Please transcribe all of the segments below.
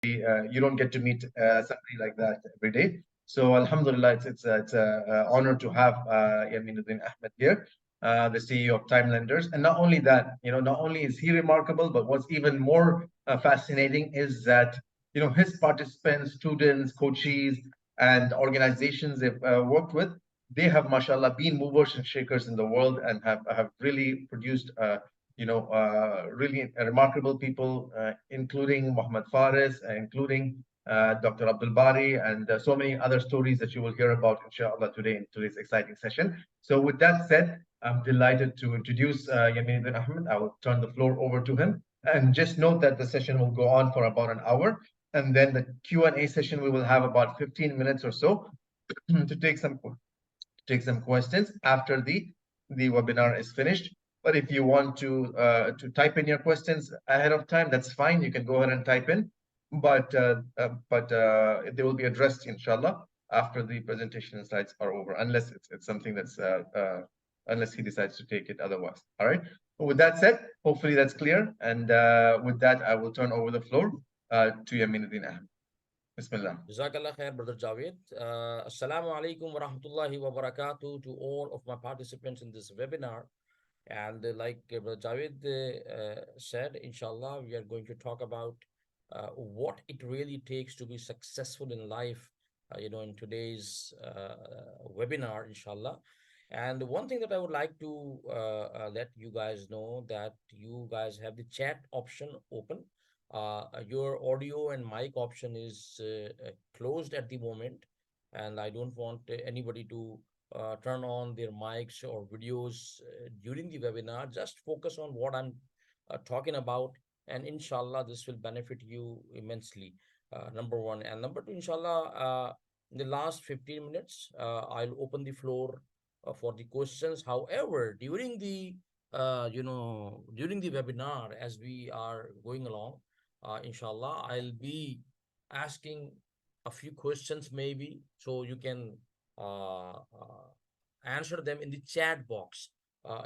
you don't get to meet somebody like that every day. So Alhamdulillah, it's a honor to have Yameenuddin Ahmed here, the CEO of Timelenders. And not only that, not only is he remarkable, but what's even more fascinating is that his participants, students, coaches, and organizations they've worked with, they have, mashallah, been movers and shakers in the world and have really produced really remarkable people, including Muhammad Faris, including Dr. Abdul Bari, and so many other stories that you will hear about, inshallah, today in today's exciting session. So, with that said, I'm delighted to introduce Yameenuddin Ahmed. I will turn the floor over to him. And just note that the session will go on for about an hour. And then the Q&A session, we will have about 15 minutes or so to take some questions after the webinar is finished. But if you want to type in your questions ahead of time, that's fine. You can go ahead and type in, but they will be addressed, inshallah, after the presentation slides are over, unless it's something that's unless he decides to take it otherwise. All right. But with that said, hopefully that's clear. And with that, I will turn over the floor to Yameenuddin Ahmed. Bismillah. Jazakallah khair, Brother Javed. Assalamu alaikum wa rahmatullahi wa barakatuh to all of my participants in this webinar. And like Brother Javed said, inshallah, we are going to talk about what it really takes to be successful in life, in today's webinar, inshallah. And one thing that I would like to let you guys know that you guys have the chat option open. Your audio and mic option is closed at the moment, and I don't want anybody to turn on their mics or videos during the webinar. Just focus on what I'm talking about, and inshallah, this will benefit you immensely. Number one. And number two, inshallah, in the last 15 minutes, I'll open the floor for the questions. However, during the during the webinar, as we are going along, inshallah, I'll be asking a few questions maybe, so you can answer them in the chat box,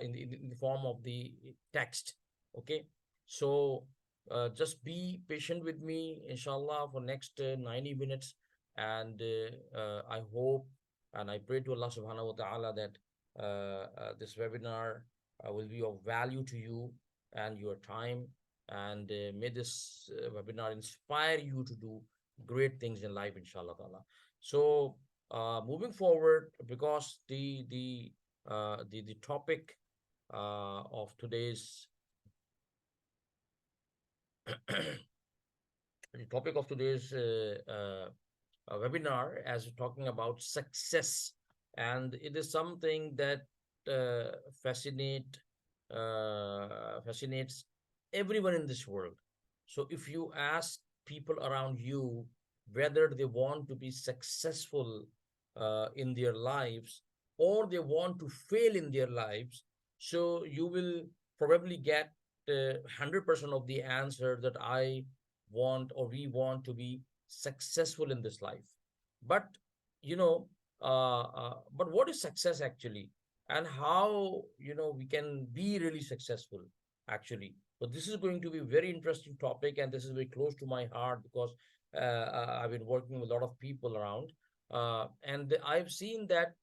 in the form of the text. Okay, so just be patient with me, inshallah, for next 90 minutes. And I hope and I pray to Allah subhanahu wa ta'ala that this webinar will be of value to you and your time. And may this webinar inspire you to do great things in life, inshallah ta'ala. So moving forward, because the topic of today's the topic of today's webinar, as we're talking about success, and it is something that fascinates everyone in this world. So if you ask people around you whether they want to be successful in their lives or they want to fail in their lives, so you will probably get 100% of the answer that I want or we want to be successful in this life. But but what is success actually, and how we can be really successful actually? So this is going to be a very interesting topic, and this is very close to my heart because I've been working with a lot of people around, and I've seen that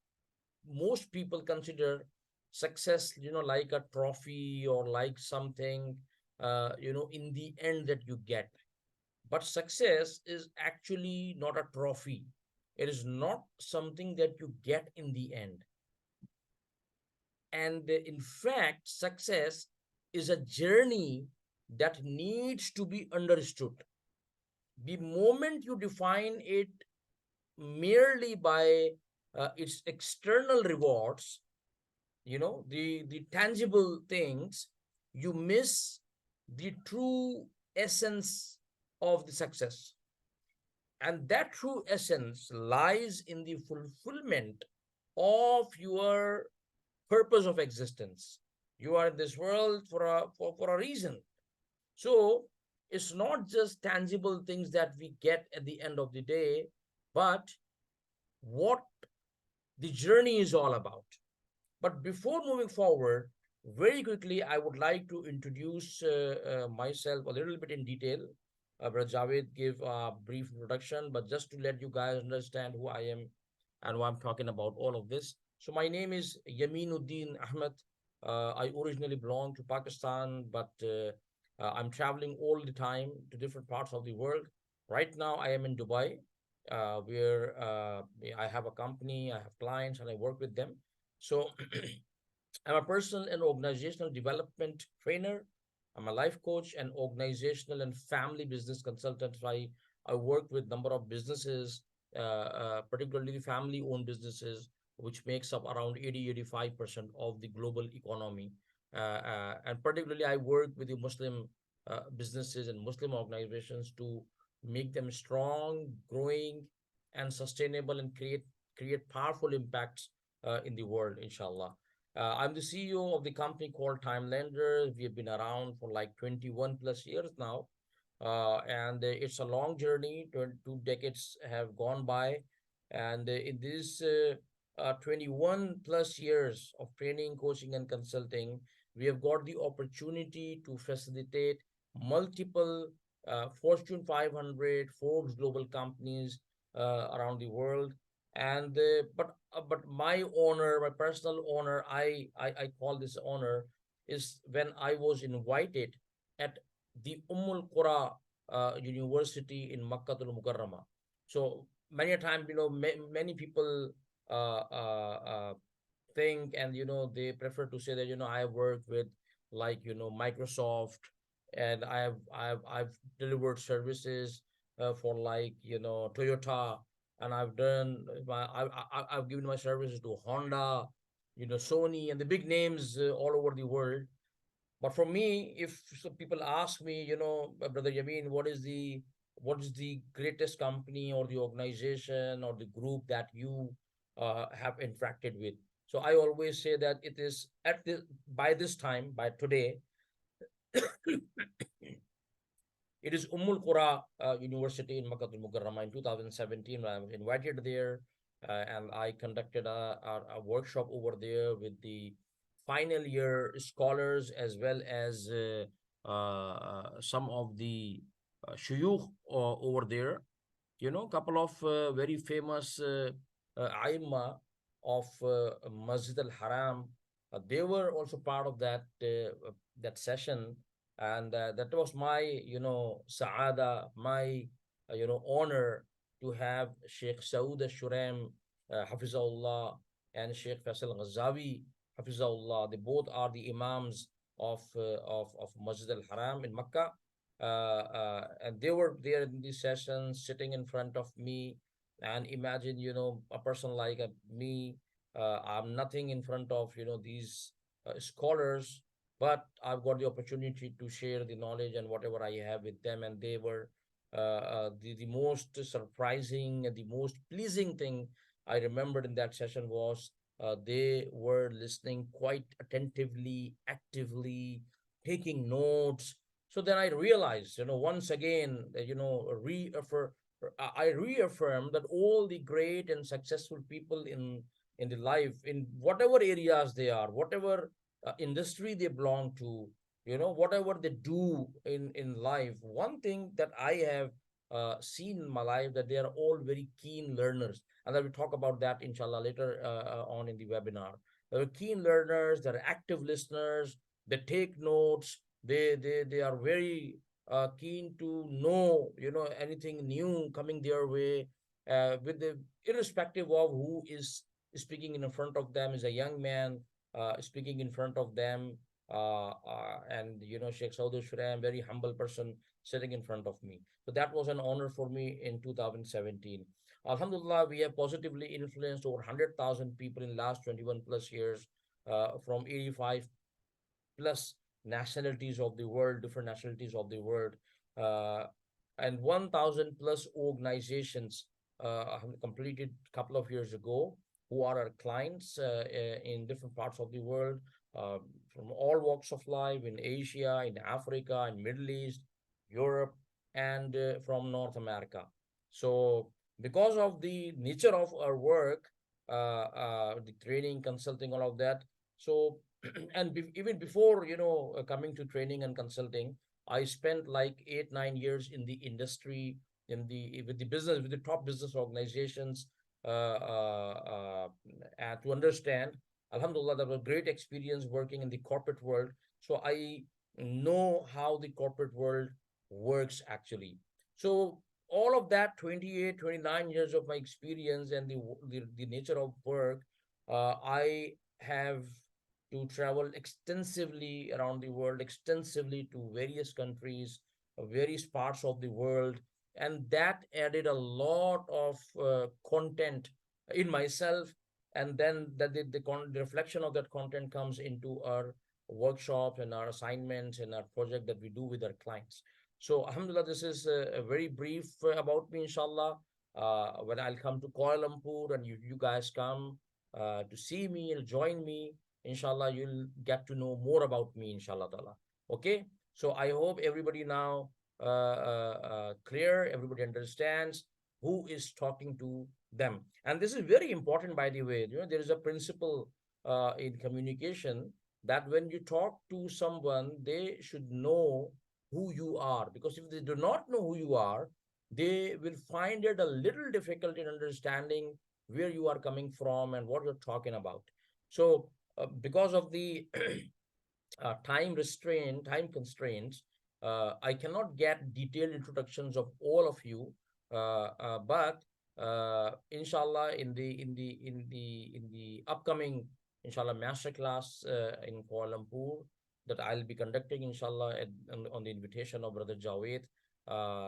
most people consider success, like a trophy or like something, in the end that you get. But success is actually not a trophy. It is not something that you get in the end. And in fact, success is a journey that needs to be understood. The moment you define it merely by its external rewards, the tangible things, you miss the true essence of the success. And that true essence lies in the fulfillment of your purpose of existence. You are in this world for a reason. So it's not just tangible things that we get at the end of the day, but what the journey is all about. But before moving forward, very quickly, I would like to introduce myself a little bit in detail. Brother Javed give a brief introduction, but just to let you guys understand who I am and why I'm talking about all of this. So my name is Yameenuddin Ahmed. I originally belong to Pakistan, but I'm traveling all the time to different parts of the world. Right now, I am in Dubai, where I have a company, I have clients, and I work with them. So I'm a personal and organizational development trainer. I'm a life coach and organizational and family business consultant. So I work with number of businesses, particularly family-owned businesses, which makes up around 80-85% of the global economy. And particularly, I work with the Muslim businesses and Muslim organizations to make them strong, growing, and sustainable, and create powerful impacts in the world, inshallah. I'm the CEO of the company called Timelenders. We have been around for like 21 plus years now. And it's a long journey. 2 decades have gone by. And in this 21 plus years of training, coaching, and consulting, we have got the opportunity to facilitate multiple Fortune 500, Forbes global companies around the world. And but my honor, my personal honor, I call this honor, is when I was invited at the Qura University in Makkah al Mukarrama. So many a time, many people think, and they prefer to say that I work with, like, Microsoft, and I've delivered services for, like, Toyota, and I've given my services to Honda, Sony, and the big names all over the world. But for me, if some people ask me, Brother Yameen, what is the greatest company or the organization or the group that you have interacted with? So I always say that it is by this time, by today, it is Qura University in Makkah al Mukarrama in 2017. I was invited there, and I conducted a workshop over there with the final year scholars, as well as some of the shuyukh over there. Couple of very famous aima of Masjid al-Haram. They were also part of that session, and that was my saada, my honor to have Sheikh Saud al-Shuraim, Hafizahullah, and Sheikh Faisal Ghazavi, Hafizahullah. They both are the imams of Masjid al-Haram in Makkah, and they were there in this session, sitting in front of me. And imagine, a person like me, I'm nothing in front of these scholars, but I've got the opportunity to share the knowledge and whatever I have with them. And they were the most surprising and the most pleasing thing I remembered in that session was they were listening quite attentively, actively, taking notes. So then I realized, once again, I reaffirm that all the great and successful people in the life, in whatever areas they are, whatever industry they belong to, whatever they do in life, one thing that I have seen in my life, that they are all very keen learners, and I will talk about that inshallah later on in the webinar. They're keen learners, they're active listeners, they take notes, they are very keen to know anything new coming their way, with the irrespective of who is speaking in front of them. Is a young man speaking in front of them, and Sheikh Saudi Shuraim, very humble person, sitting in front of me. So that was an honor for me in 2017. Alhamdulillah, we have positively influenced over 100,000 people in last 21 plus years, from 85 plus nationalities of the world, different nationalities of the world, uh, and 1,000 plus organizations have completed a couple of years ago, who are our clients in different parts of the world, uh, from all walks of life, in Asia, in Africa, in Middle East, Europe, and from North America. So because of the nature of our work, the training, consulting, all of that, so and even before coming to training and consulting, I spent like 8, 9 years in the industry, in the with the business, with the top business organizations, and to understand. Alhamdulillah, that was a great experience working in the corporate world. So I know how the corporate world works actually. So all of that 28, 29 years of my experience and the nature of work, I have to travel extensively around the world, extensively to various countries, various parts of the world. And that added a lot of content in myself. And then the reflection of that content comes into our workshops and our assignments and our project that we do with our clients. So, Alhamdulillah, this is a very brief about me, inshallah. When I'll come to Kuala Lumpur and you guys come to see me and join me, inshallah, you'll get to know more about me, inshallah ta'ala. Okay? So, I hope everybody now clear, everybody understands who is talking to them. And this is very important, by the way. You know, there is a principle in communication that when you talk to someone, they should know who you are. Because if they do not know who you are, they will find it a little difficult in understanding where you are coming from and what you're talking about. So, because of the time constraints, I cannot get detailed introductions of all of you, but inshallah, in the upcoming inshallah masterclass in Kuala Lumpur that I'll be conducting inshallah on the invitation of Brother Javed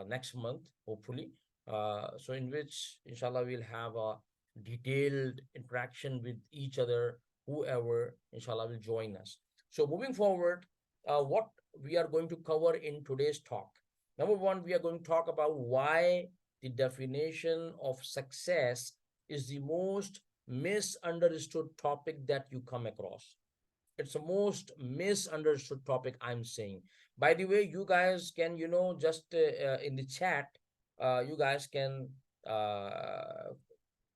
next month, hopefully. So in which inshallah we'll have a detailed interaction with each other, whoever inshallah will join us. So moving forward, what we are going to cover in today's talk. Number one, we are going to talk about why the definition of success is the most misunderstood topic that you come across. It's the most misunderstood topic, I'm saying. By the way, you guys can, just in the chat, you guys can,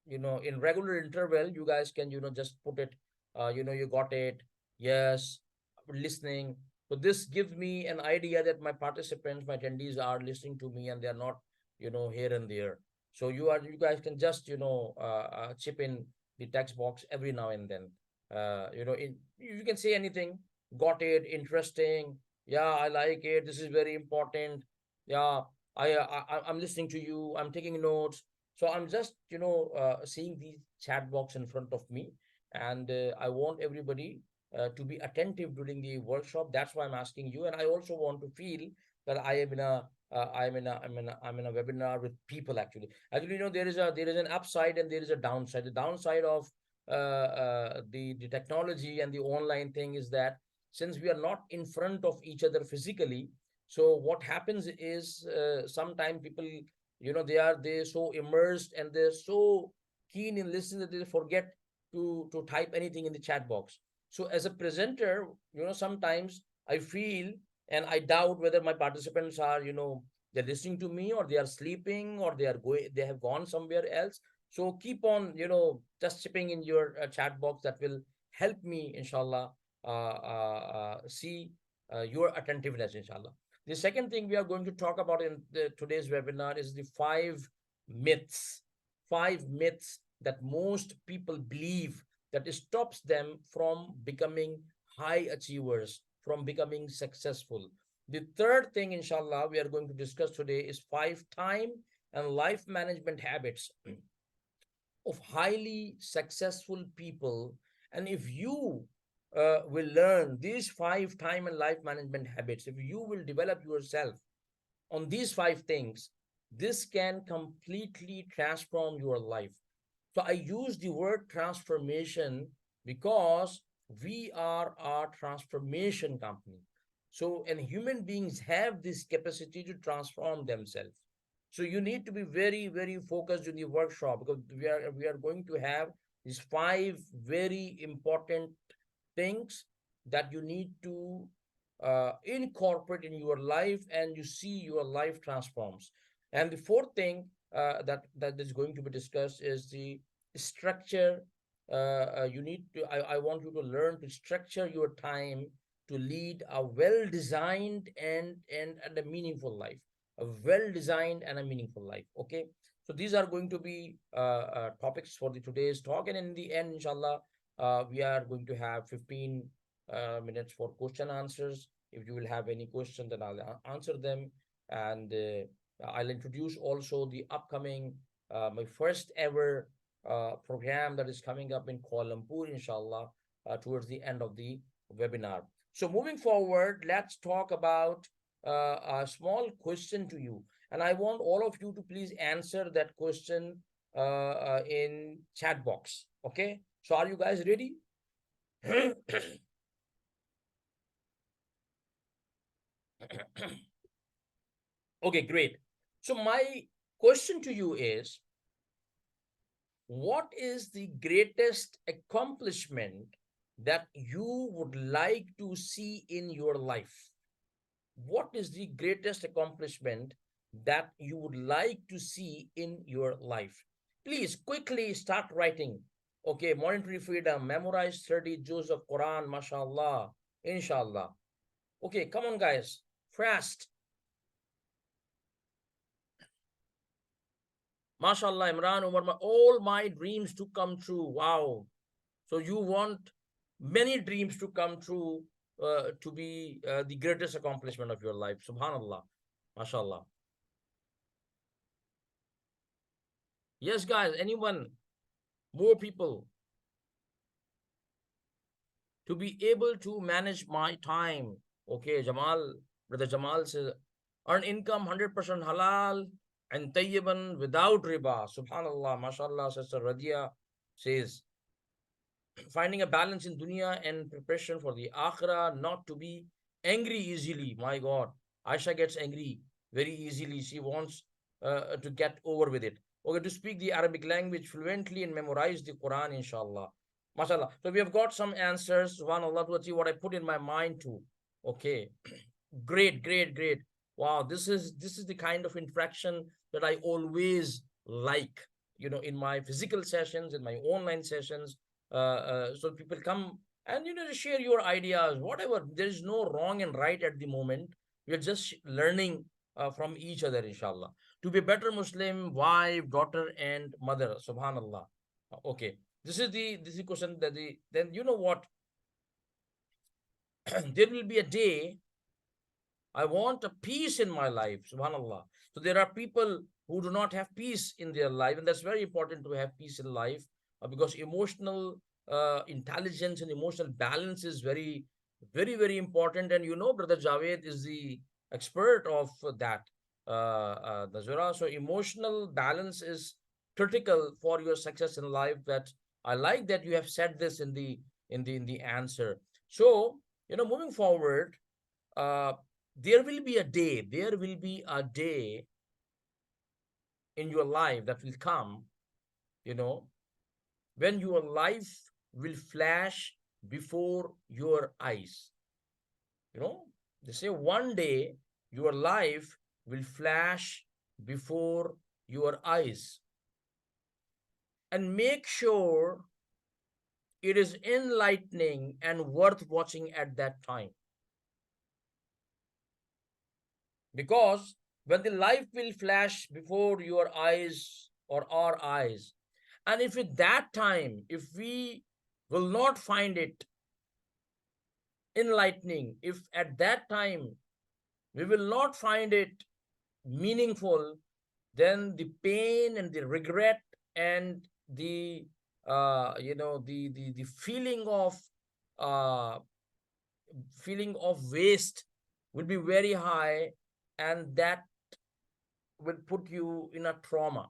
in regular interval, you guys can, just put it, you got it. Yes, listening. So this gives me an idea that my participants, my attendees are listening to me and they're not, here and there. So you guys can just, chip in the text box every now and then. You can say anything. Got it? Interesting. Yeah, I like it. This is very important. Yeah, I'm listening to you. I'm taking notes. So I'm just, seeing the chat box in front of me, and I want everybody to be attentive during the workshop. That's why I'm asking you, and I also want to feel that I am in a I'm in a webinar with people actually. Actually, there is an upside and there is a downside. The downside of the technology and the online thing is that since we are not in front of each other physically, so what happens is sometimes people, they so immersed and they're so keen in listening that they forget to type anything in the chat box. So as a presenter, sometimes I feel and I doubt whether my participants are, they're listening to me or they are sleeping or they have gone somewhere else. So keep on, just chipping in your chat box. That will help me, inshallah, see your attentiveness, inshallah. The second thing we are going to talk about in today's webinar is the myths, five myths that most people believe that stops them from becoming high achievers, from becoming successful. The third thing, inshallah, we are going to discuss today is 5 time and life management habits of highly successful people. And if you will learn these 5 time and life management habits, if you will develop yourself on these 5 things, this can completely transform your life. So I use the word transformation because we are a transformation company. So, and human beings have this capacity to transform themselves. So you need to be very, very focused in the workshop because we are going to have these 5 very important things that you need to incorporate in your life, and you see your life transforms. And the fourth thing that is going to be discussed is the structure. You need to. I want you to learn to structure your time to lead a well-designed and a meaningful life. A well-designed and a meaningful life. Okay. So these are going to be topics for the today's talk. And in the end, inshallah, we are going to have 15 minutes for question answers. If you will have any question, then I'll answer them. And I'll introduce also the upcoming, my first ever program that is coming up in Kuala Lumpur, inshallah, towards the end of the webinar. So moving forward, let's talk about a small question to you. And I want all of you to please answer that question in chat box. Okay. So are you guys ready? Okay, great. So my question to you is, what is the greatest accomplishment that you would like to see in your life? What is the greatest accomplishment that you would like to see in your life? Please quickly start writing. Okay, monetary freedom, memorize 30 juz of Quran, mashallah, inshallah. Okay, come on, guys, fast. Mashallah, Imran, Umar, all my dreams to come true. Wow. So you want many dreams to come true to be the greatest accomplishment of your life. Subhanallah. Mashallah. Yes, guys, anyone, more people, to be able to manage my time. Okay, Jamal, brother Jamal says, earn income 100% halal and tayyiban without riba. Subhanallah, mashallah, Sister Radia says, finding a balance in dunya and preparation for the akhira, not to be angry easily. My God, Aisha gets angry very easily. She wants to get over with it. Okay, to speak the Arabic language fluently and memorize the Quran, inshallah. MashaAllah. So we have got some answers. Subhanallah, to achieve what I put in my mind to. Okay. Great, great, great. Wow, this is the kind of interaction that I always like, in my physical sessions, in my online sessions. So people come and share your ideas, whatever. There is no wrong and right at the moment. We are just learning from each other, inshallah, to be a better Muslim wife, daughter, and mother. Subhanallah. Okay, this is the question that then you know what? There will be a day I want a peace in my life, subhanallah. So there are people who do not have peace in their life, and that's very important to have peace in life because emotional intelligence and emotional balance is very, very, very important. And Brother Javed is the expert of that, Nazira. So emotional balance is critical for your success in life. That I like that you have said this in the answer. So moving forward. Uh, there will be a day in your life that will come, you know, when your life will flash before your eyes. You know, they say one day your life will flash before your eyes. And make sure it is enlightening and worth watching at that time. Because when the life will flash before your eyes or our eyes, and if at that time, if we will not find it enlightening, if at that time we will not find it meaningful, then the pain and the regret and the uh, feeling of waste will be very high, and that will put you in a trauma.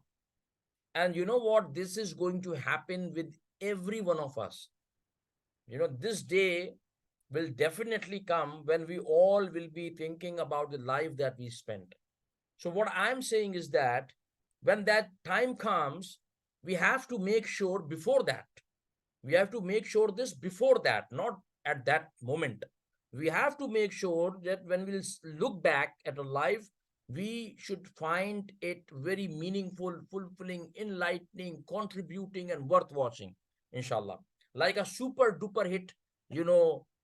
And you know what? This is going to happen with every one of us. This day will definitely come when we all will be thinking about the life that we spent. So what I'm saying is that when that time comes, we have to make sure before that. We have to make sure this before that, not at that moment. We have to make sure that when we look back at a life, we should find it very meaningful, fulfilling, enlightening, contributing, and worth watching, inshallah. Like a super duper hit,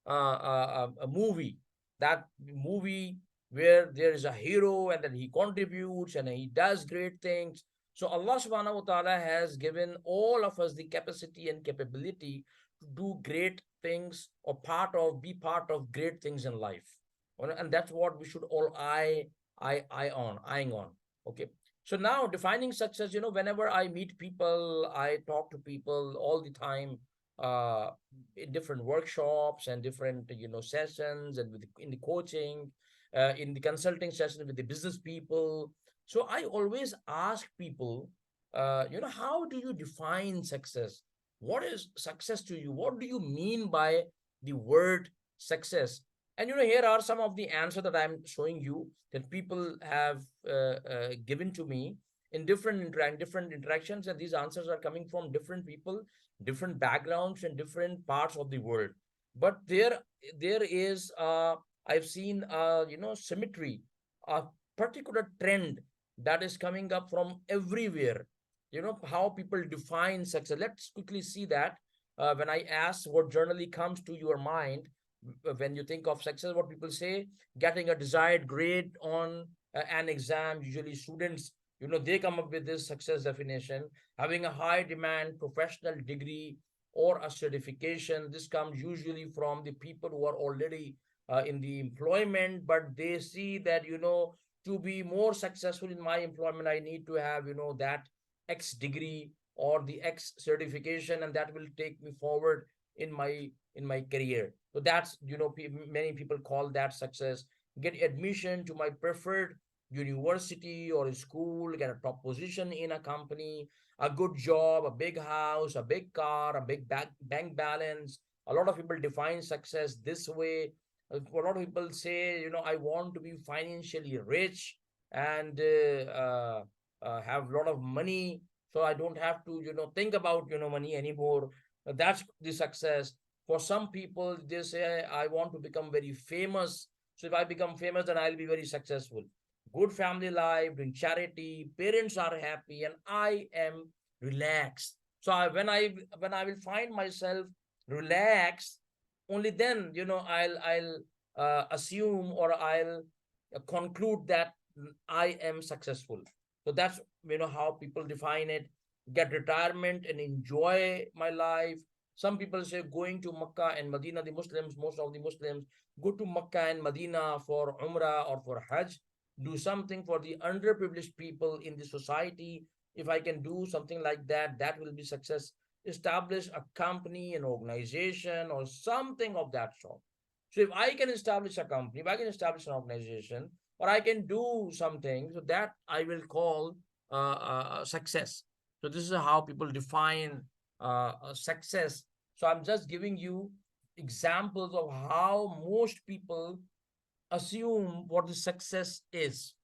a movie, that movie where there is a hero and then he contributes and he does great things. So Allah subhanahu wa ta'ala has given all of us the capacity and capability to do great things, or be part of great things in life. And that's what we should all eyeing on. Okay. So now defining success, whenever I meet people, I talk to people all the time, uh, in different workshops and different, sessions, and in the coaching, in the consulting session with the business people. So I always ask people, how do you define success? What is success to you? What do you mean by the word success? And here are some of the answers that I'm showing you, that people have given to me in different interactions, and these answers are coming from different people, different backgrounds, and different parts of the world. But there is, I've seen, symmetry, a particular trend that is coming up from everywhere. How people define success. Let's quickly see that. When I ask what generally comes to your mind when you think of success, what people say: getting a desired grade on an exam. Usually students, they come up with this success definition. Having a high demand professional degree or a certification. This comes usually from the people who are already in the employment, but they see that, to be more successful in my employment, I need to have, that X degree or the X certification, and that will take me forward in my career. So that's, many people call that success. Get admission to my preferred university or school, get a top position in a company, a good job, a big house, a big car, a big bank balance. A lot of people define success this way. A lot of people say, I want to be financially rich and have a lot of money, so I don't have to, think about, money anymore. That's the success. For some people, they say, I want to become very famous. So if I become famous, then I'll be very successful. Good family life, doing charity, parents are happy, and I am relaxed. So when I will find myself relaxed, only then, I'll assume, or I'll conclude that I am successful. So that's, how people define it. Get retirement and enjoy my life. Some people say going to Makkah and Medina. The Muslims, most of the Muslims, go to Makkah and Medina for Umrah or for Hajj. Do something for the underprivileged people in the society. If I can do something like that, that will be success. Establish a company, an organization, or something of that sort. So if I can establish a company, if I can establish an organization, or I can do something, so that I will call success. So this is how people define success. So I'm just giving you examples of how most people assume what the success is.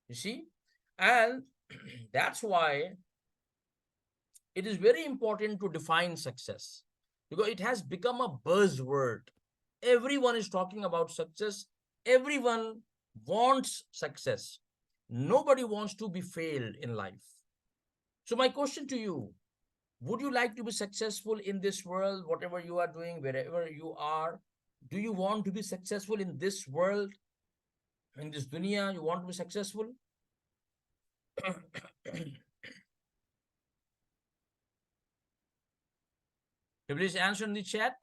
You see? And that's why it is very important to define success, because it has become a buzzword. Everyone is talking about success. Everyone wants success. Nobody wants to be failed in life. So my question to you: would you like to be successful in this world, whatever you are doing, wherever you are? Do you want to be successful in this world, in this dunya? You want to be successful? Please answer in the chat.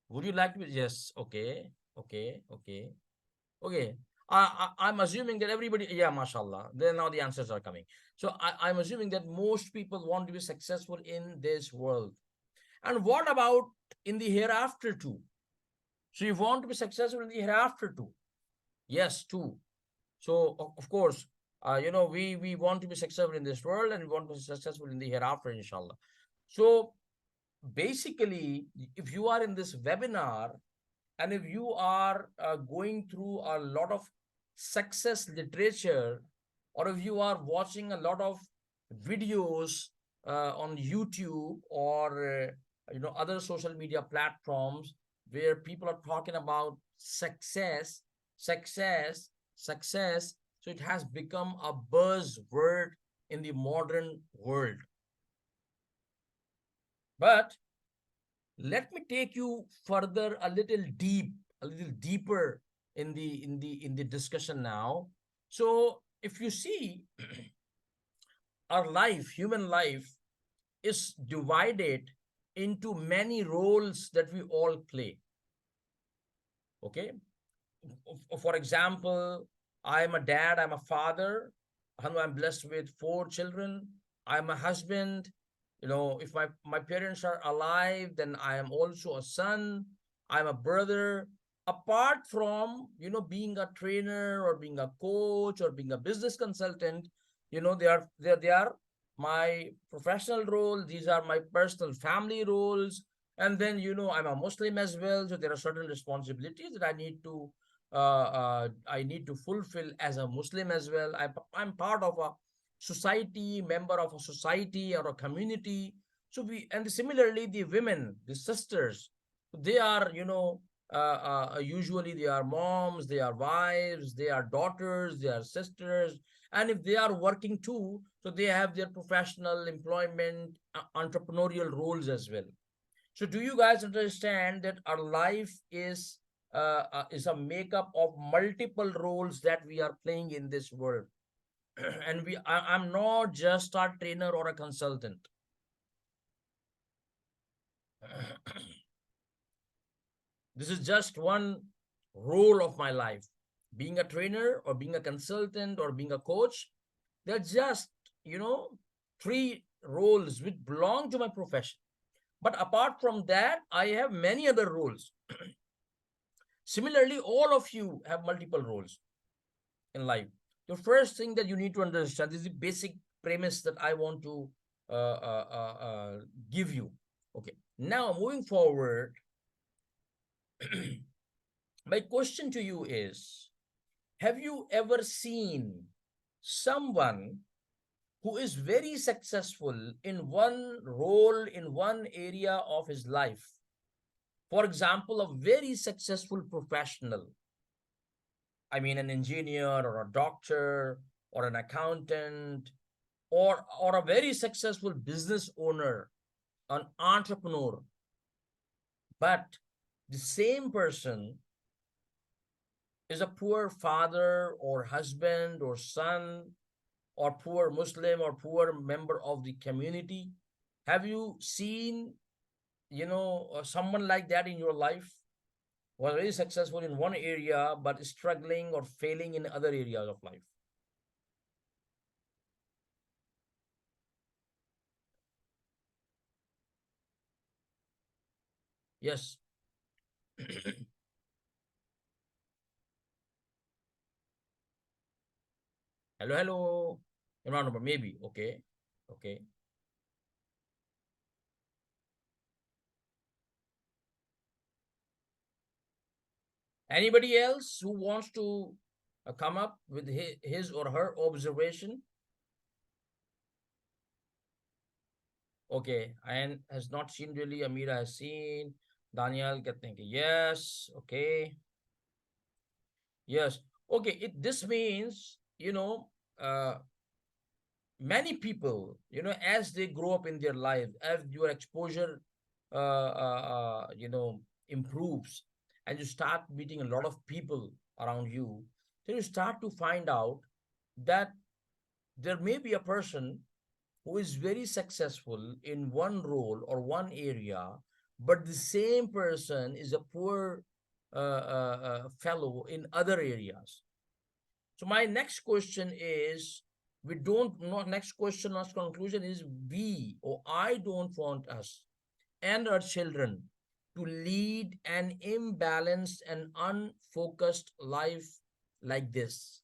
Would you like to be? Yes. Okay. Okay. Okay. Okay. I'm assuming that everybody, yeah, mashallah. Then now the answers are coming. So I'm assuming that most people want to be successful in this world. And what about in the hereafter too? So you want to be successful in the hereafter too? Yes, too. So of course, we want to be successful in this world, and we want to be successful in the hereafter, inshallah. So basically, if you are in this webinar, and if you are going through a lot of success literature, or if you are watching a lot of videos on YouTube, or other social media platforms, where people are talking about success, success, success, so it has become a buzzword in the modern world. But let me take you further a little deeper in the discussion now. So if you see, our life, human life, is divided into many roles that we all play. Okay. For example, I'm a dad, I'm a father, I'm blessed with 4 children, I'm a husband. If my parents are alive, then I am also a son, I'm a brother. Apart from, being a trainer or being a coach or being a business consultant, they are my professional role, these are my personal family roles. And then, I'm a Muslim as well, so there are certain responsibilities that I need to fulfill as a Muslim as well. I'm part of a society, member of a society or a community. So and similarly, the women, the sisters, they are, usually they are moms, they are wives, they are daughters, they are sisters. And if they are working too, so they have their professional employment, entrepreneurial roles as well. So do you guys understand that our life is a makeup of multiple roles that we are playing in this world? And I'm not just a trainer or a consultant. This is just one role of my life. Being a trainer or being a consultant or being a coach, they're just, you know, 3 roles which belong to my profession. But apart from that, I have many other roles. Similarly, all of you have multiple roles in life. The first thing that you need to understand is the basic premise that I want to uh, uh, uh, uh, give you. Okay. Now, moving forward, my question to you is, have you ever seen someone who is very successful in one role, in one area of his life? For example, a very successful professional, I mean, an engineer or a doctor or an accountant, or a very successful business owner, an entrepreneur. But the same person is a poor father or husband or son or poor Muslim or poor member of the community. Have you seen, someone like that in your life? Was very successful in one area but struggling or failing in other areas of life. Yes. Hello, hello. Imran Umar, maybe. Okay. Okay. Anybody else who wants to come up with his or her observation? Okay. And has not seen really. Amira has seen. Daniel can think. Yes. Okay. Yes. Okay. This means, uh, many people, as they grow up in their life, as your exposure improves, and you start meeting a lot of people around you, then you start to find out that there may be a person who is very successful in one role or one area, but the same person is a poor fellow in other areas. So my next question is, we don't know, next question, next conclusion is, we or I don't want us and our children to lead an imbalanced and unfocused life like this.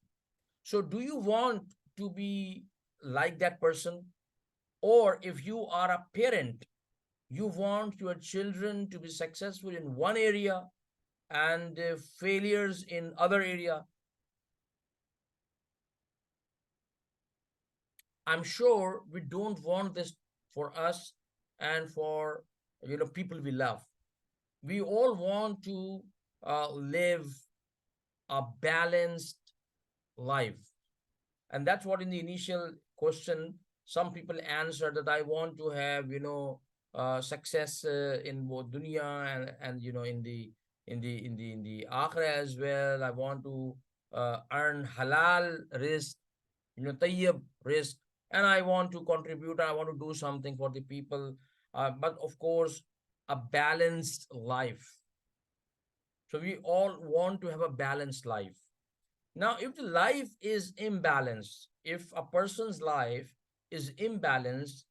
So do you want to be like that person? Or if you are a parent, you want your children to be successful in one area and failures in other area? I'm sure we don't want this for us and for people we love. We all want to live a balanced life, and that's what in the initial question some people answer, that I want to have success in both dunya and in the akhira as well. I want to earn halal risk, tayyib risk, and I want to contribute. I want to do something for the people. But of course, a balanced life. So we all want to have a balanced life. Now, if the life is imbalanced, if a person's life is imbalanced,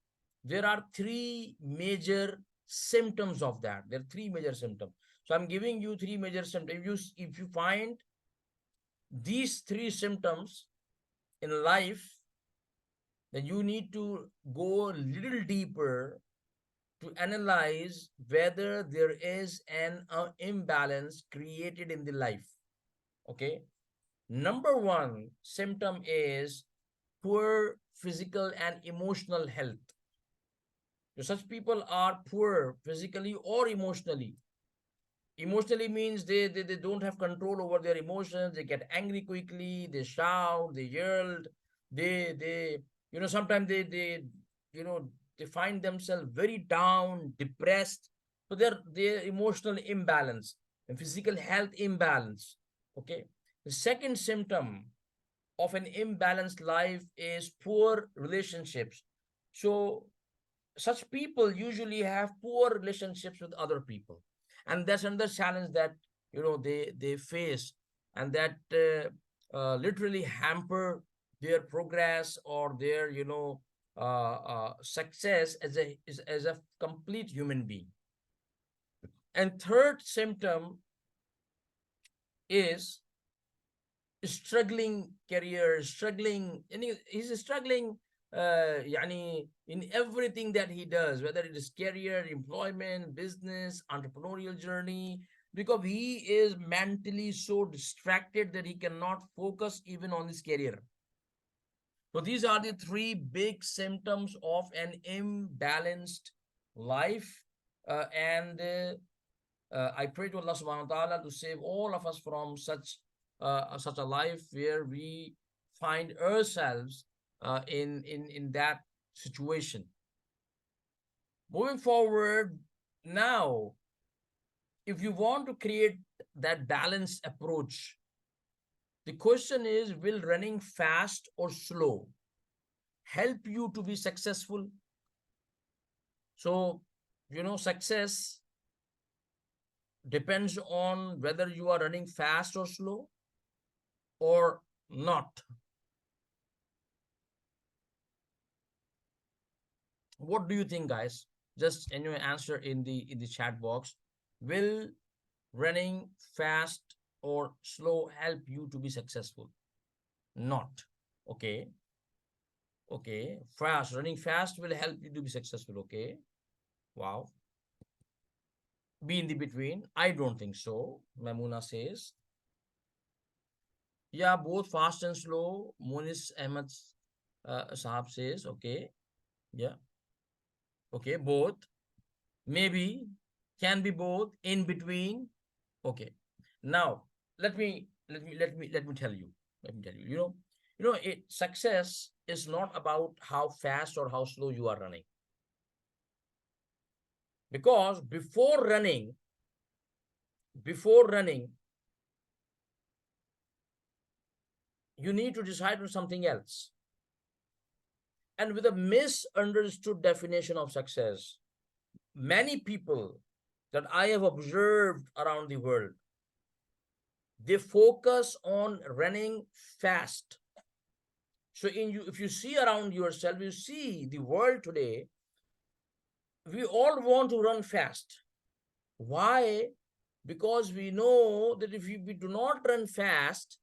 there are three major symptoms of that. There are three major symptoms. So I'm giving you three major symptoms. If you find these three symptoms in life, then you need to go a little deeper to analyze whether there is an imbalance created in the life. Okay. Number one symptom is poor physical and emotional health. So such people are poor physically or emotionally. Emotionally means they don't have control over their emotions. They get angry quickly. They shout. They yell. They sometimes you know they find themselves very down, depressed. So they're emotional imbalance and physical health imbalance. Okay. The second symptom of an imbalanced life is poor relationships. So such people usually have poor relationships with other people, and that's another challenge that they face, and that literally hamper their progress or their success as a complete human being. And third symptom is struggling career, struggling, and he's struggling in everything that he does, whether it is career, employment, business, entrepreneurial journey, because he is mentally so distracted that he cannot focus even on his career. So these are the three big symptoms of an imbalanced life. And I pray to Allah subhanahu wa ta'ala to save all of us from such a life where we find ourselves in that situation. Moving forward, now, if you want to create that balanced approach, the question is, will running fast or slow help you to be successful? So, success depends on whether you are running fast or slow or not. What do you think, guys? Just anyway, answer in the chat box. Will running fast or slow help you to be successful? Not. Okay. Okay. Fast. Running fast will help you to be successful. Okay. Wow. Be in the between. I don't think so. Mamuna says. Yeah, both fast and slow. Munis Ahmed Sahab says. Okay. Yeah. Okay. Both. Maybe. Can be both. In between. Okay. Now, let me tell you. Let me tell you. Success is not about how fast or how slow you are running. Because before running, you need to decide on something else. And with a misunderstood definition of success, many people that I have observed around the world, they focus on running fast. So if you see around yourself, you see the world today, we all want to run fast. Why? Because we know that if we do not run fast,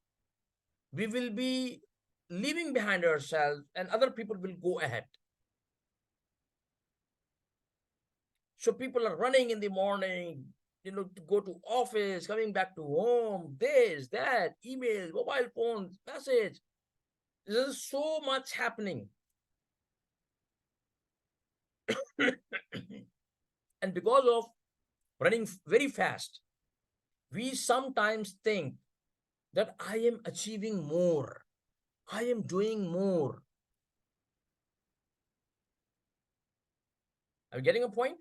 we will be leaving behind ourselves and other people will go ahead. So people are running in the morning, to go to office, coming back to home, this, that, emails, mobile phones, message. There's so much happening. And because of running very fast, we sometimes think that I am achieving more, I am doing more. Are you getting a point?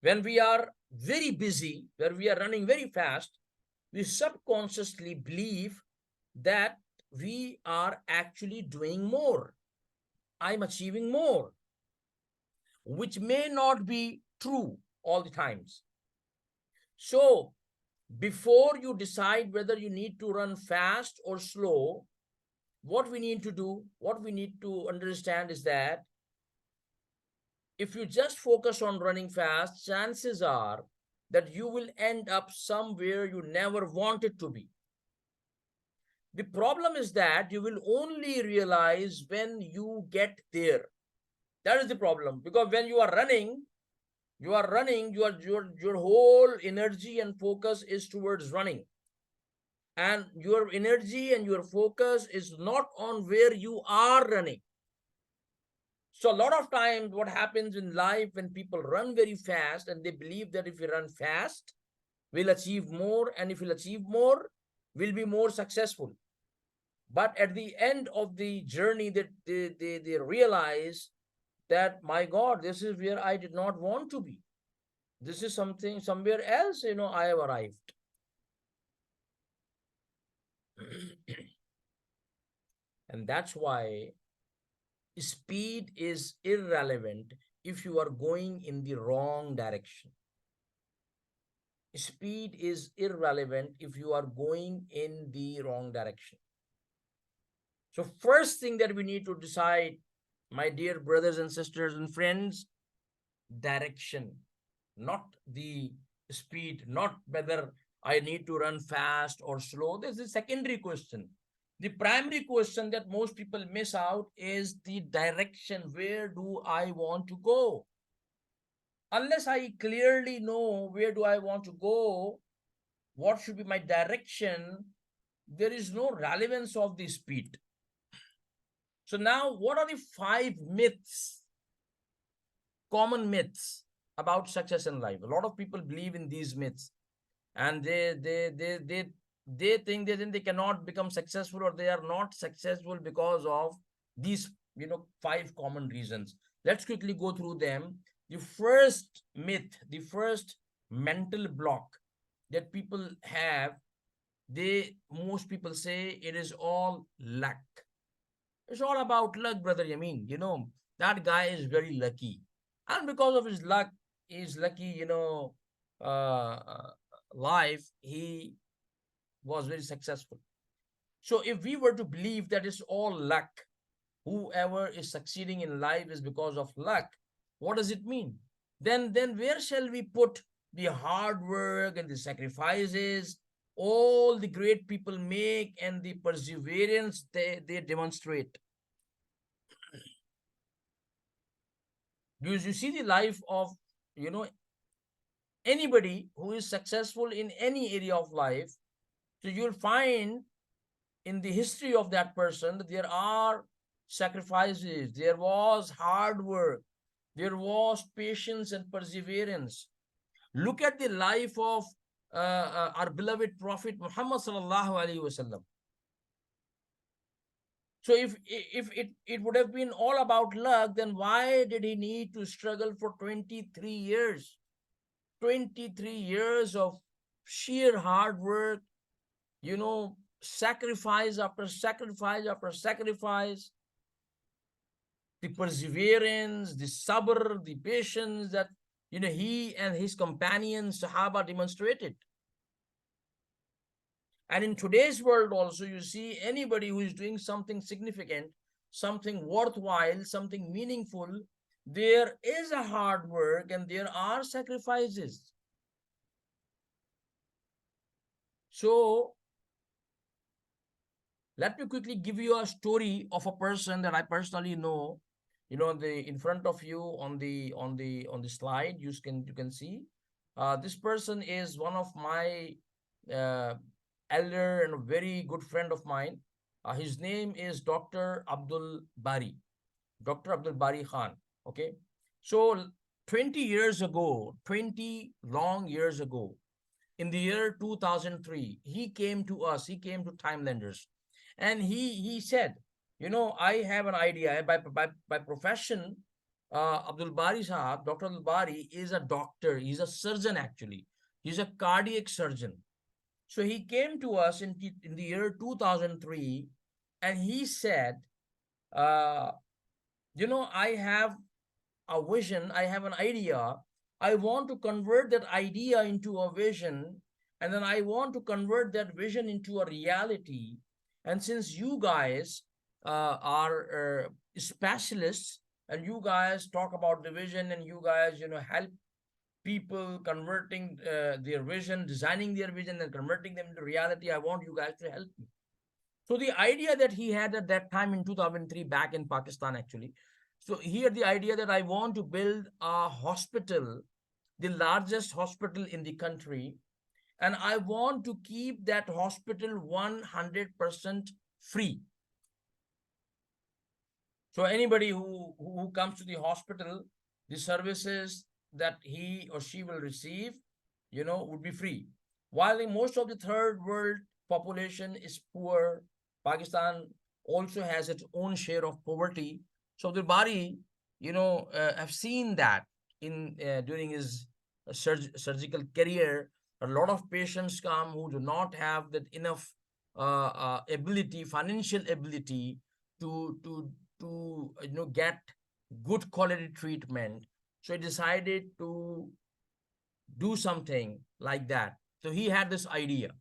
When we are very busy, when we are running very fast, we subconsciously believe that we are actually doing more. I'm achieving more, which may not be true all the times. So before you decide whether you need to run fast or slow, what we need to do, what we need to understand is that if you just focus on running fast, chances are that you will end up somewhere you never wanted to be. The problem is that you will only realize when you get there. That is the problem. Because when you are running, your whole energy and focus is towards running. And your energy and your focus is not on where you are running. So a lot of times what happens in life when people run very fast and they believe that if we run fast, we'll achieve more, and if we'll achieve more, we'll be more successful. But at the end of the journey, that they realize that, my God, this is where I did not want to be. This is something somewhere else, I have arrived. And that's why speed is irrelevant if you are going in the wrong direction. Speed is irrelevant if you are going in the wrong direction. So first thing that we need to decide, my dear brothers and sisters and friends, direction, not the speed, not whether I need to run fast or slow. This is a secondary question. The primary question that most people miss out is the direction. Where do I want to go? Unless I clearly know where do I want to go, what should be my direction, there is no relevance of the speed. So now, what are the 5 myths, common myths about success in life? A lot of people believe in these myths, and they think they cannot become successful, or they are not successful because of these 5 common reasons. Let's quickly go through them. The first myth, the first mental block that people have, most people say it is all luck. It's all about luck, brother Yameen. That guy is very lucky. And because of his luck, his lucky, life, he was very successful. So if we were to believe that it's all luck, whoever is succeeding in life is because of luck, what does it mean? Then where shall we put the hard work and the sacrifices all the great people make and the perseverance they demonstrate? Because you see the life of anybody who is successful in any area of life, so you'll find in the history of that person that there are sacrifices, there was hard work, there was patience and perseverance. Look at the life of our beloved Prophet Muhammad sallallahu alaihi wasallam. So if it would have been all about luck, then why did he need to struggle for 23 years? 23 years of sheer hard work, sacrifice after sacrifice after sacrifice, the perseverance, the sabr, the patience that he and his companions, Sahaba, demonstrated. And in today's world also, you see anybody who is doing something significant, something worthwhile, something meaningful, there is a hard work and there are sacrifices. So let me quickly give you a story of a person that I personally know. In front of you on the slide, you can see this person is one of my elder and a very good friend of mine. His name is Dr. Abdul Bari, Dr. Abdul Bari Khan. Okay, so 20 years ago, 20 long years ago, in the year 2003, he came to us. He came to Timelenders, and he said, I have an idea. By profession, Abdul Bari Sahab, Dr. Abdul Bari is a doctor. He's a surgeon actually. He's a cardiac surgeon. So he came to us in the year 2003 and he said, uh, I have a vision, I have an idea. I want to convert that idea into a vision, and then I want to convert that vision into a reality. And since you guys are specialists, and you guys talk about the vision, and you guys, help people converting their vision, designing their vision, and converting them into reality, I want you guys to help me. So the idea that he had at that time in 2003 back in Pakistan, actually. So he had the idea that I want to build a hospital, the largest hospital in the country, and I want to keep that hospital 100% free. So anybody who comes to the hospital, the services that he or she will receive, would be free. While in most of the third world population is poor, Pakistan also has its own share of poverty. So the Bari, have seen that in during his surgical career. A lot of patients come who do not have that enough ability, financial ability to get good quality treatment. So he decided to do something like that. So he had this idea,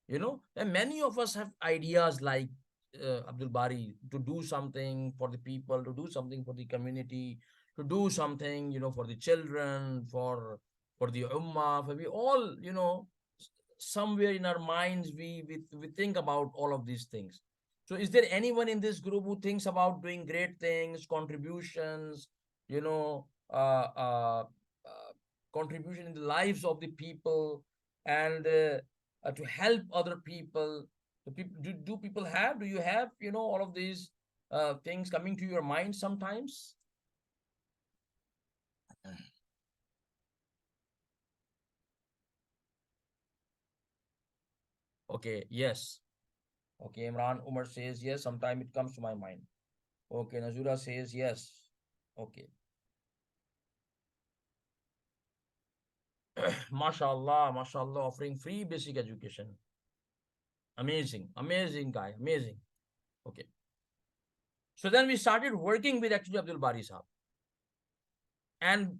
and many of us have ideas like Abdul Bari, to do something for the people, to do something for the community, to do something, for the children, for the ummah. For we all, somewhere in our minds, we think about all of these things. So is there anyone in this group who thinks about doing great things, contributions, you know, contribution in the lives of the people, and to help other people? Do people have, do you have, all of these things coming to your mind sometimes? Okay, yes. Okay, Imran Umar says yes, sometime it comes to my mind. Okay, Nazura says yes. Okay. Mashallah, mashallah, offering free basic education. Amazing, amazing guy, amazing. Okay. So then we started working with actually Abdul Bari Sahab. And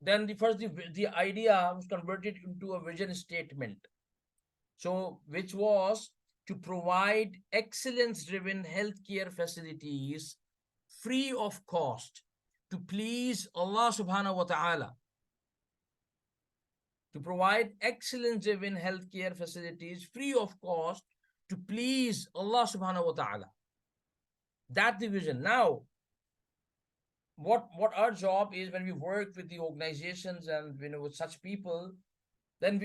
then the idea was converted into a vision statement. So, which was to provide excellence driven healthcare facilities free of cost to please Allah subhanahu wa ta'ala. To provide excellence driven healthcare facilities free of cost to please Allah subhanahu wa ta'ala. That division. Now, what our job is when we work with the organizations and with such people, then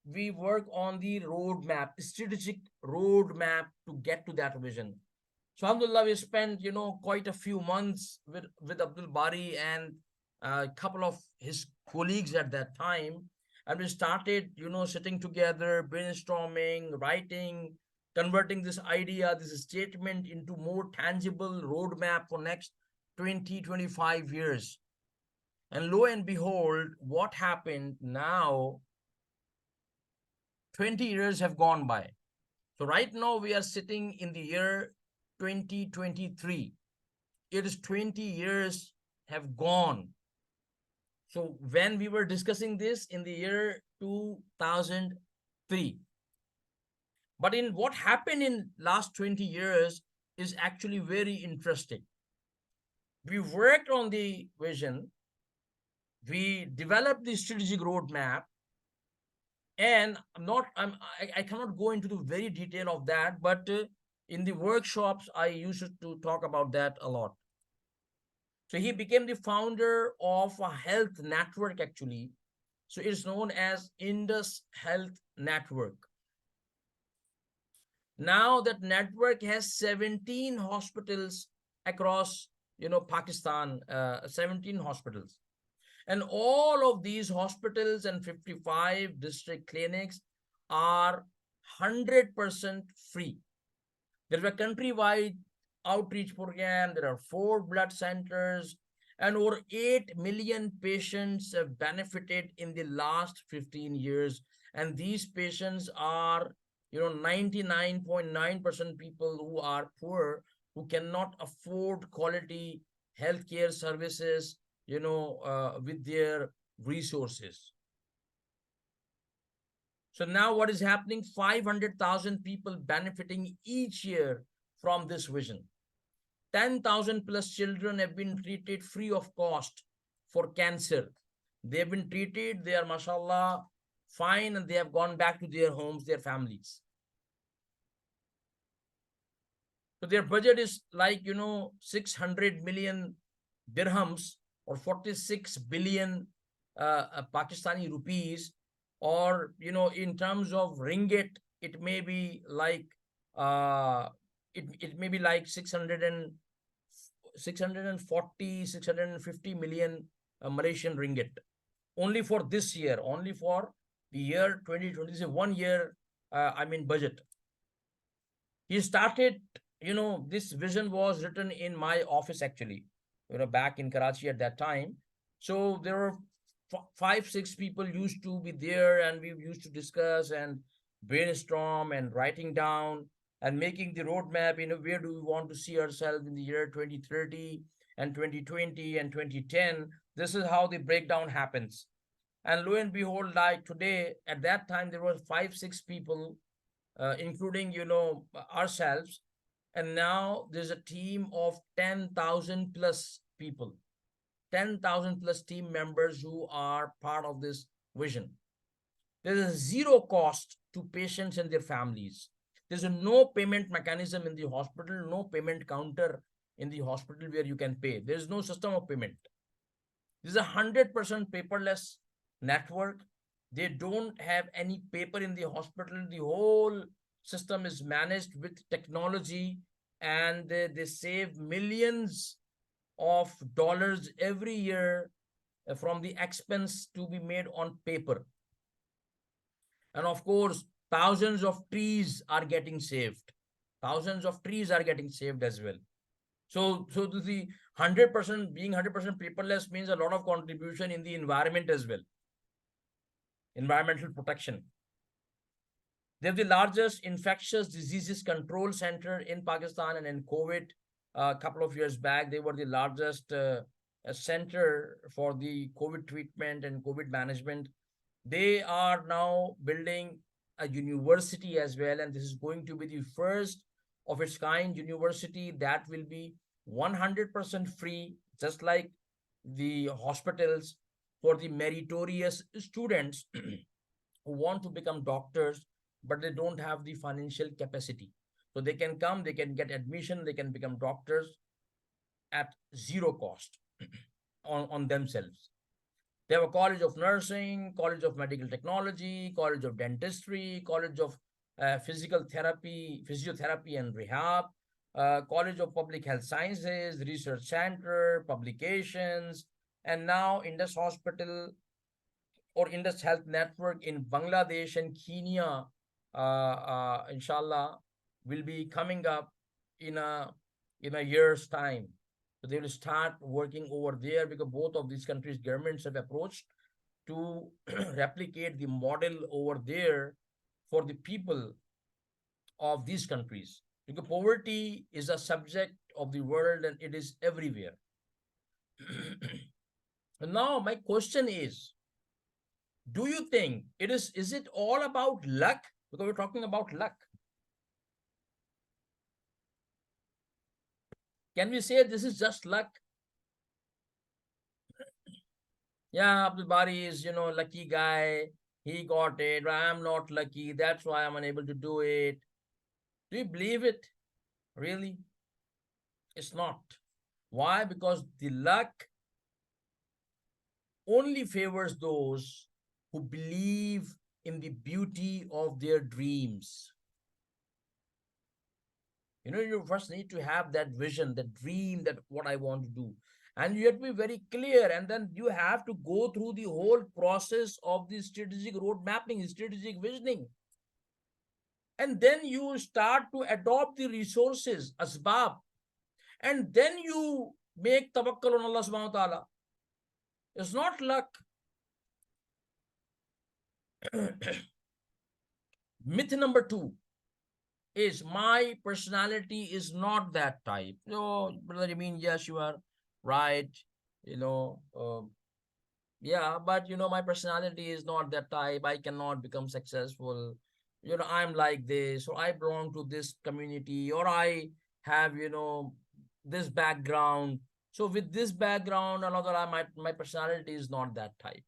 we work on the roadmap, strategic roadmap to get to that vision. So alhamdulillah, we spent quite a few months with Abdul Bari and a couple of his colleagues at that time, and we started sitting together, brainstorming, writing, converting this idea, this statement into more tangible roadmap for next 20-25 years. And lo and behold, what happened now, 20 years have gone by. So right now we are sitting in the year 2023. It is 20 years have gone. So when we were discussing this in the year 2003. But in what happened in last 20 years is actually very interesting. We worked on the vision. We developed the strategic roadmap, and I cannot go into the very detail of that, but in the workshops I used to talk about that a lot. So he became the founder of a health network actually. So it's known as Indus Health Network. Now that network has 17 hospitals across Pakistan, 17 hospitals. And all of these hospitals and 55 district clinics are 100% free. There's a countrywide outreach program. There are 4 blood centers, and over 8 million patients have benefited in the last 15 years. And these patients are, 99.9% people who are poor, who cannot afford quality healthcare services, with their resources. So now what is happening? 500,000 people benefiting each year from this vision. 10,000 plus children have been treated free of cost for cancer. They have been treated, they are, mashallah, fine, and they have gone back to their homes, their families. So their budget is like, 600 million dirhams, or 46 billion Pakistani rupees, or, in terms of ringgit, it may be like, it may be like 650 million Malaysian ringgit, only for this year, only for the year 2020, 1 year, budget. He started, this vision was written in my office actually, back in Karachi at that time. So there were five, six people used to be there, and we used to discuss and brainstorm and writing down and making the roadmap, where do we want to see ourselves in the year 2030 and 2020 and 2010. This is how the breakdown happens. And lo and behold, like today, at that time, there were five, six people, including, ourselves. And now there's a team of 10,000 plus people, 10,000 plus team members who are part of this vision. There is a zero cost to patients and their families. There's a no payment mechanism in the hospital, no payment counter in the hospital where you can pay. There's no system of payment. This is 100% paperless network. They don't have any paper in the hospital. The whole system is managed with technology, and they save millions of dollars every year from the expense to be made on paper. And of course, thousands of trees are getting saved. Thousands of trees are getting saved as well. So the 100% being 100% paperless means a lot of contribution in the environment as well. Environmental protection. They have the largest infectious diseases control center in Pakistan, and in COVID, a couple of years back, they were the largest center for the COVID treatment and COVID management. They are now building a university as well, and this is going to be the first of its kind university that will be 100% free, just like the hospitals, for the meritorious students who want to become doctors, but they don't have the financial capacity. So they can come, they can get admission, they can become doctors at zero cost on themselves. They have a college of nursing, college of medical technology, college of dentistry, college of physiotherapy and rehab, college of public health sciences, research center, publications, and now Indus Hospital or Indus Health Network in Bangladesh and Kenya, inshallah, will be coming up in a year's time. So they will start working over there, because both of these countries' governments have approached to replicate the model over there for the people of these countries. Because poverty is a subject of the world, and it is everywhere. And now my question is, do you think is it all about luck? Because we're talking about luck. Can we say this is just luck? Yeah, Abdul Bari is, lucky guy. He got it. I'm not lucky. That's why I'm unable to do it. Do you believe it? Really? It's not. Why? Because the luck only favors those who believe in the beauty of their dreams. You first need to have that vision, that dream, that what I want to do. And you have to be very clear. And then you have to go through the whole process of the strategic road mapping, strategic visioning. And then you start to adopt the resources, asbab. And then you make tawakkul on Allah subhanahu wa ta'ala. It's not luck. Myth number 2 is my personality is not that type. No, brother, you mean, yes, you are right. You know, yeah, but my personality is not that type. I cannot become successful. I'm like this, or I belong to this community, or I have, this background. So with this background, another, my personality is not that type.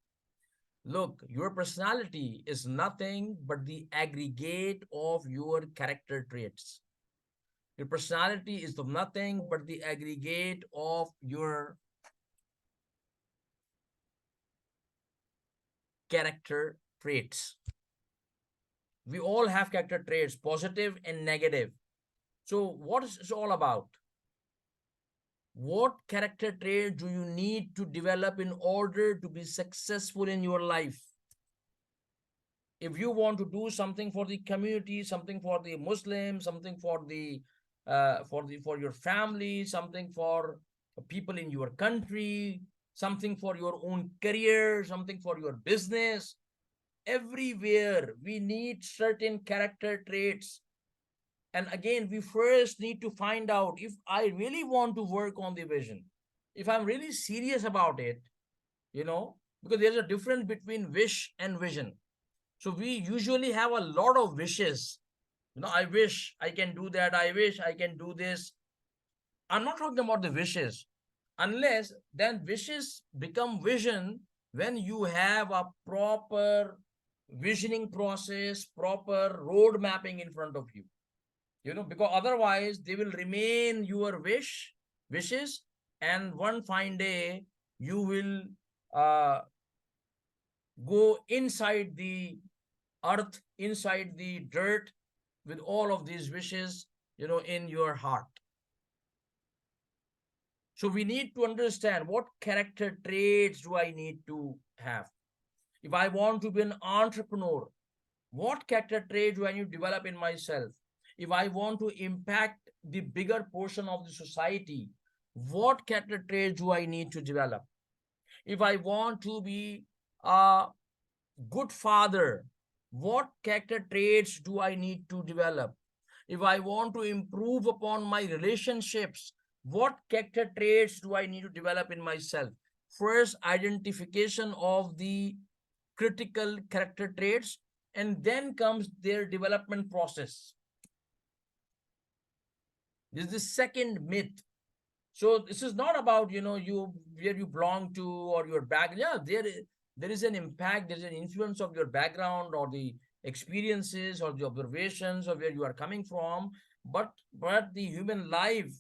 Look, your personality is nothing but the aggregate of your character traits. Your personality is nothing but the aggregate of your character traits. We all have character traits, positive and negative. So what is it all about? What character trait do you need to develop in order to be successful in your life? If you want to do something for the community, something for the Muslims, something for your family, something for people in your country, something for your own career, something for your business, everywhere we need certain character traits. And again, we first need to find out if I really want to work on the vision, if I'm really serious about it, because there's a difference between wish and vision. So we usually have a lot of wishes. I wish I can do that. I wish I can do this. I'm not talking about the wishes, unless then wishes become vision when you have a proper visioning process, proper road mapping in front of you. Because otherwise they will remain your wishes, and one fine day you will go inside the earth, inside the dirt, with all of these wishes, in your heart. So we need to understand what character traits do I need to have. If I want to be an entrepreneur, what character traits do I need to develop in myself? If I want to impact the bigger portion of the society, what character traits do I need to develop? If I want to be a good father, what character traits do I need to develop? If I want to improve upon my relationships, what character traits do I need to develop in myself? First, identification of the critical character traits, and then comes their development process. This is the second myth. So this is not about, you where you belong to or your background. Yeah, there is an impact, there's an influence of your background or the experiences or the observations of where you are coming from. But the human life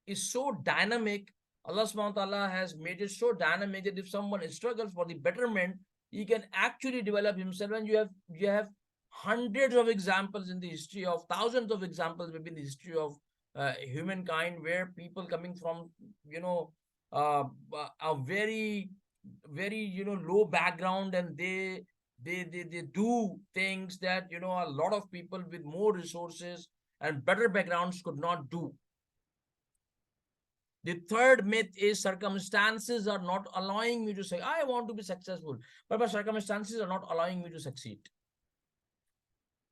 is so dynamic. Allah subhanahu wa ta'ala has made it so dynamic that if someone struggles for the betterment, he can actually develop himself. And you have hundreds of examples in the history of, thousands of examples maybe in the history of humankind, where people coming from uh, a very very low background, and they do things that a lot of people with more resources and better backgrounds could not do. The third myth is circumstances are not allowing me to say I want to be successful, but my circumstances are not allowing me to succeed.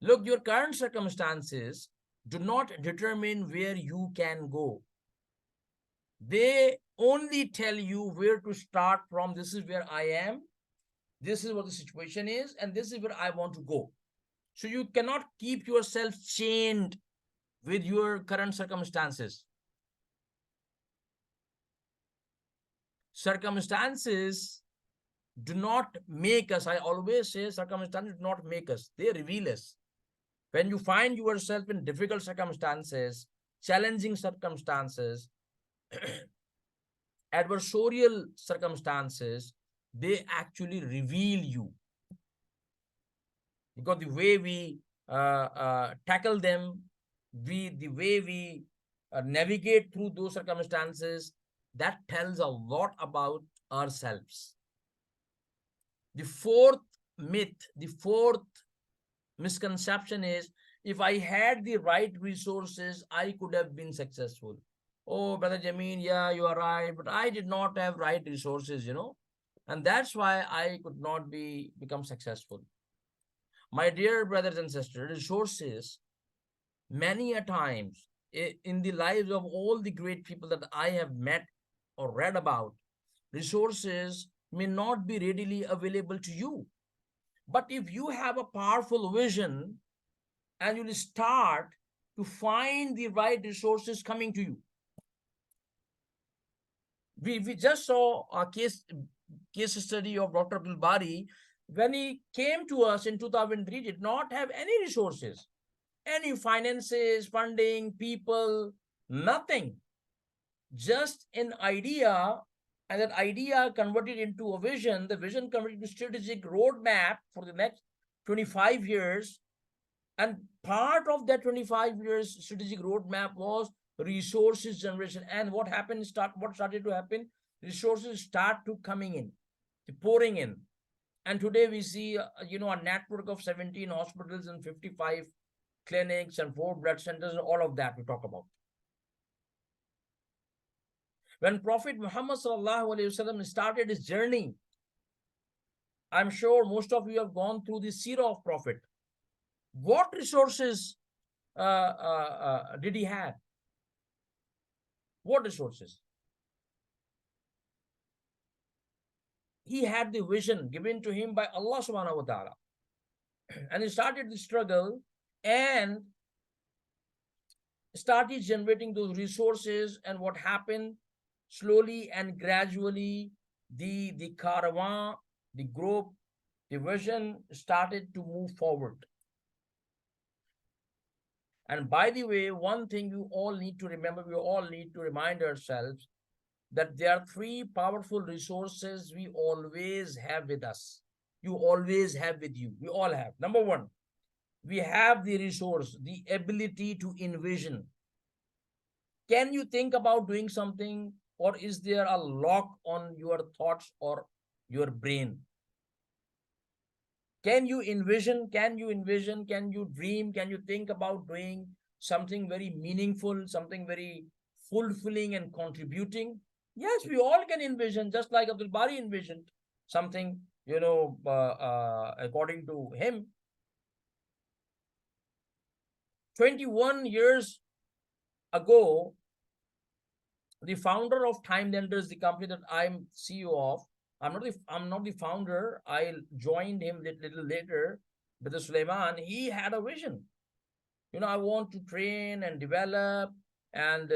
Look, your current circumstances do not determine where you can go. They only tell you where to start from. This is where I am. This is what the situation is, and this is where I want to go. So you cannot keep yourself chained with your current circumstances. Circumstances do not make us. I always say circumstances do not make us. They reveal us. When you find yourself in difficult circumstances, challenging circumstances, adversarial circumstances, they actually reveal you. Because the way we tackle them, the way we navigate through those circumstances, that tells a lot about ourselves. The fourth myth, the fourth misconception is, if I had the right resources, I could have been successful. Oh, Brother Jameen, yeah, you are right, but I did not have right resources, and that's why I could not become successful. My dear brothers and sisters, resources many a times in the lives of all the great people that I have met or read about, resources may not be readily available to you. But if you have a powerful vision and you will start to find the right resources coming to you. We just saw a case study of Dr. Abdul Bari. When he came to us in 2003, did not have any resources, any finances, funding, people, nothing. Just an idea, and that idea converted into a vision, the vision converted into strategic roadmap for the next 25 years. And part of that 25 years strategic roadmap was resources generation. And what happened, what started to happen? Resources start to coming in, pouring in. And today we see, a network of 17 hospitals and 55 clinics and 4 blood centers, and all of that we talk about. When Prophet Muhammad started his journey, I'm sure most of you have gone through the seerah of Prophet. What resources did he have? What resources? He had the vision given to him by Allah subhanahu wa ta'ala. And he started the struggle and started generating those resources. And what happened? Slowly and gradually, the caravan, the group, the vision started to move forward. And by the way, one thing you all need to remember, we all need to remind ourselves that there are 3 powerful resources we always have with us. You always have with you. We all have. Number 1, we have the resource, the ability to envision. Can you think about doing something, or is there a lock on your thoughts or your brain? Can you envision? Can you envision? Can you dream? Can you think about doing something very meaningful, something very fulfilling and contributing? Yes, we all can envision, just like Abdul Bari envisioned something, according to him. 21 years ago, the founder of Timelenders, the company that I'm CEO of, I'm not the founder. I joined him a little later. Brother Suleiman, he had a vision. I want to train and develop and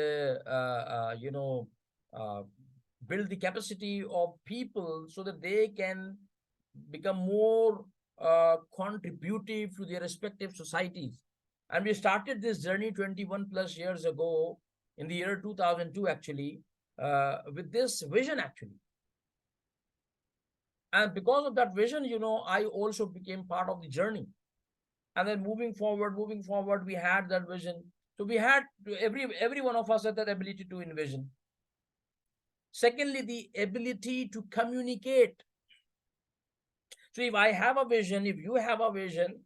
build the capacity of people so that they can become more contributive to their respective societies. And we started this journey 21 plus years ago, in the year 2002 actually, with this vision actually. And because of that vision, I also became part of the journey. And then moving forward, we had that vision. So we had every one of us had that ability to envision. Secondly, the ability to communicate. So if I have a vision, if you have a vision,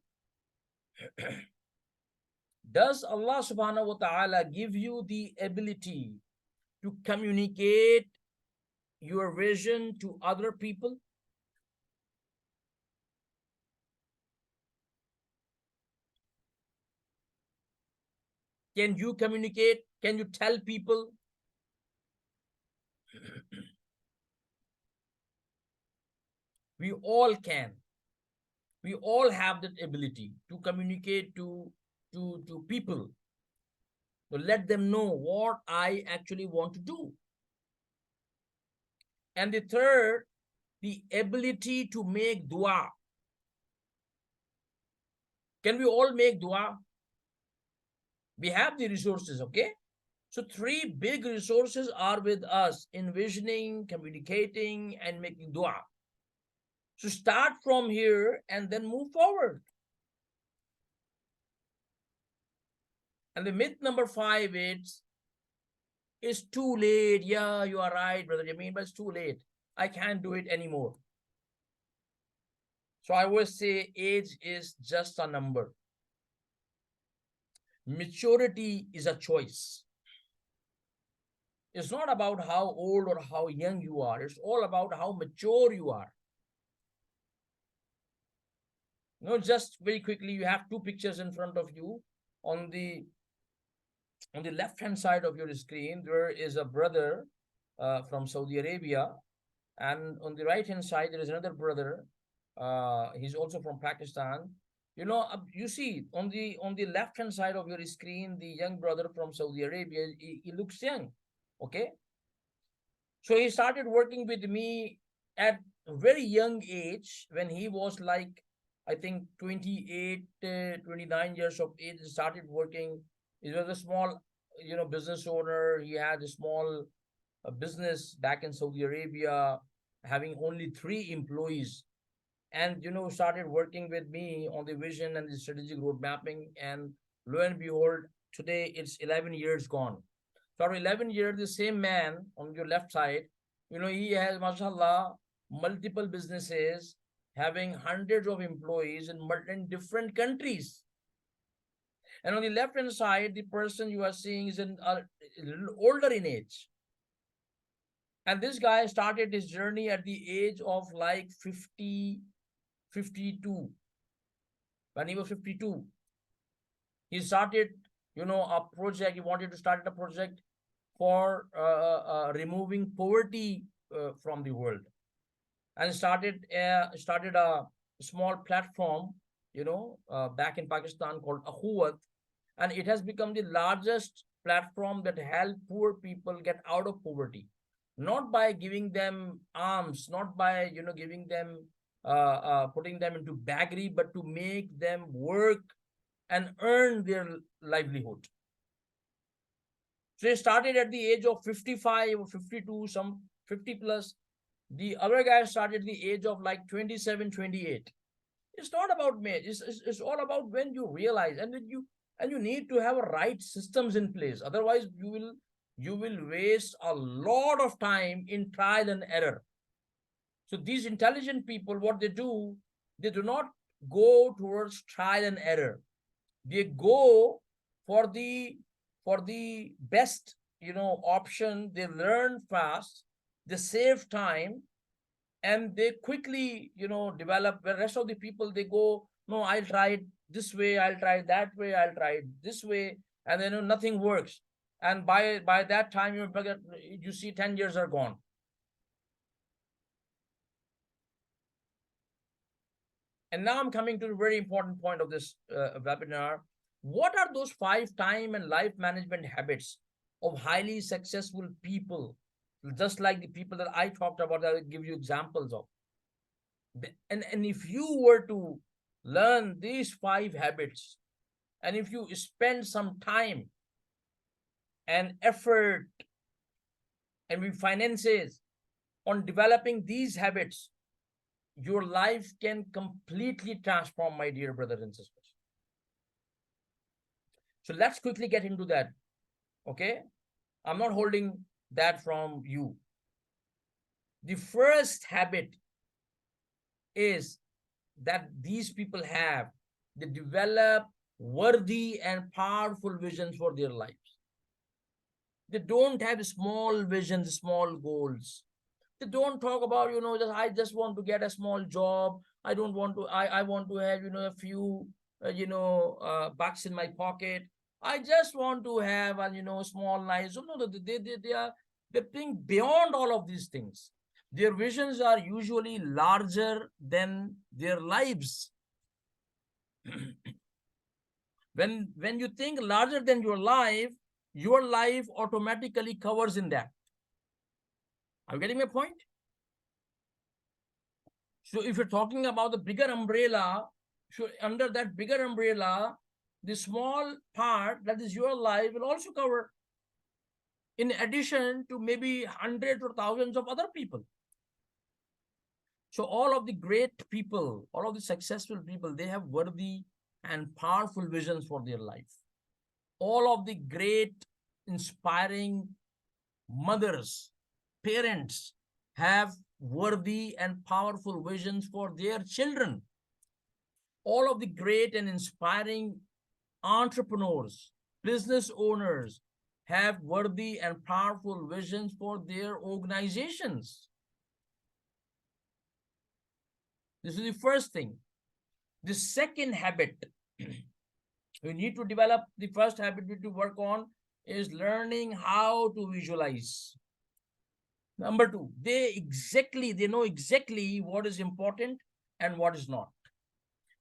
does Allah subhanahu wa ta'ala give you the ability to communicate your vision to other people? Can you communicate? Can you tell people? We all can. We all have that ability to communicate to people, to let them know what I actually want to do. And the third, the ability to make dua. Can we all make dua? We have the resources, okay? So 3 big resources are with us: envisioning, communicating, and making dua. So start from here and then move forward. And the myth number 5 is, it's too late. Yeah, you are right, Brother Yameen, but it's too late. I can't do it anymore. So I always say age is just a number. Maturity is a choice. It's not about how old or how young you are. It's all about how mature you are. Just very quickly, you have two pictures in front of you. On the left hand side of your screen, there is a brother from Saudi Arabia, and on the right hand side there is another brother. He's also from Pakistan. You see on the left hand side of your screen, the young brother from Saudi Arabia. He looks young, okay? So he started working with me at a very young age, when he was like, I think 28, 29 years of age. He started working. He was a small, business owner. He had a small business back in Saudi Arabia, having only 3 employees. And, started working with me on the vision and the strategic road mapping. And lo and behold, today it's 11 years gone. So after 11 years, the same man on your left side, he has, mashallah, multiple businesses, having hundreds of employees in different countries. And on the left hand side, the person you are seeing is a little older in age. And this guy started his journey at the age of like 50, 52. When he was 52, he started, a project. He wanted to start a project for removing poverty from the world, and started a small platform, back in Pakistan, called Akhira, and it has become the largest platform that help poor people get out of poverty, not by giving them alms, not by giving them putting them into beggary, but to make them work and earn their livelihood. So they started at the age of 55 or 52, some 50 plus. The other guy started at the age of like 27, 28. It's not about me. It's all about when you realize, and you need to have a right systems in place. Otherwise, you will waste a lot of time in trial and error. So these intelligent people, what they do not go towards trial and error. They go for the best option. They learn fast, they save time, and they quickly develop. The rest of the people, they go, no, I'll try it this way, I'll try it that way, I'll try it this way, and then nothing works. And by that time, you see 10 years are gone. And now I'm coming to a very important point of this webinar. What are those 5 time and life management habits of highly successful people, just like the people that I talked about, that I will give you examples of? And if you were to learn these 5 habits, and if you spend some time and effort and with finances on developing these habits, your life can completely transform, my dear brothers and sisters. So let's quickly get into that. Okay, I'm not holding that from you. The first habit is that these people have, they develop worthy and powerful visions for their lives. They don't have small visions, small goals. They don't talk about, I just want to get a small job. I don't want to, I want to have, a few, bucks in my pocket. I just want to have a, small nice. No, they think beyond all of these things. Their visions are usually larger than their lives. When you think larger than your life automatically covers in that. Are you getting my point? So if you're talking about the bigger umbrella, so under that bigger umbrella, the small part that is your life will also cover, in addition to maybe hundreds or thousands of other people. So all of the great people, all of the successful people, they have worthy and powerful visions for their life. All of the great, inspiring mothers, parents have worthy and powerful visions for their children. All of the great and inspiring entrepreneurs, business owners, have worthy and powerful visions for their organizations. This is the first thing. The second habit we need to develop, the first habit we need to work on is learning how to visualize. Number two, they know exactly what is important and what is not.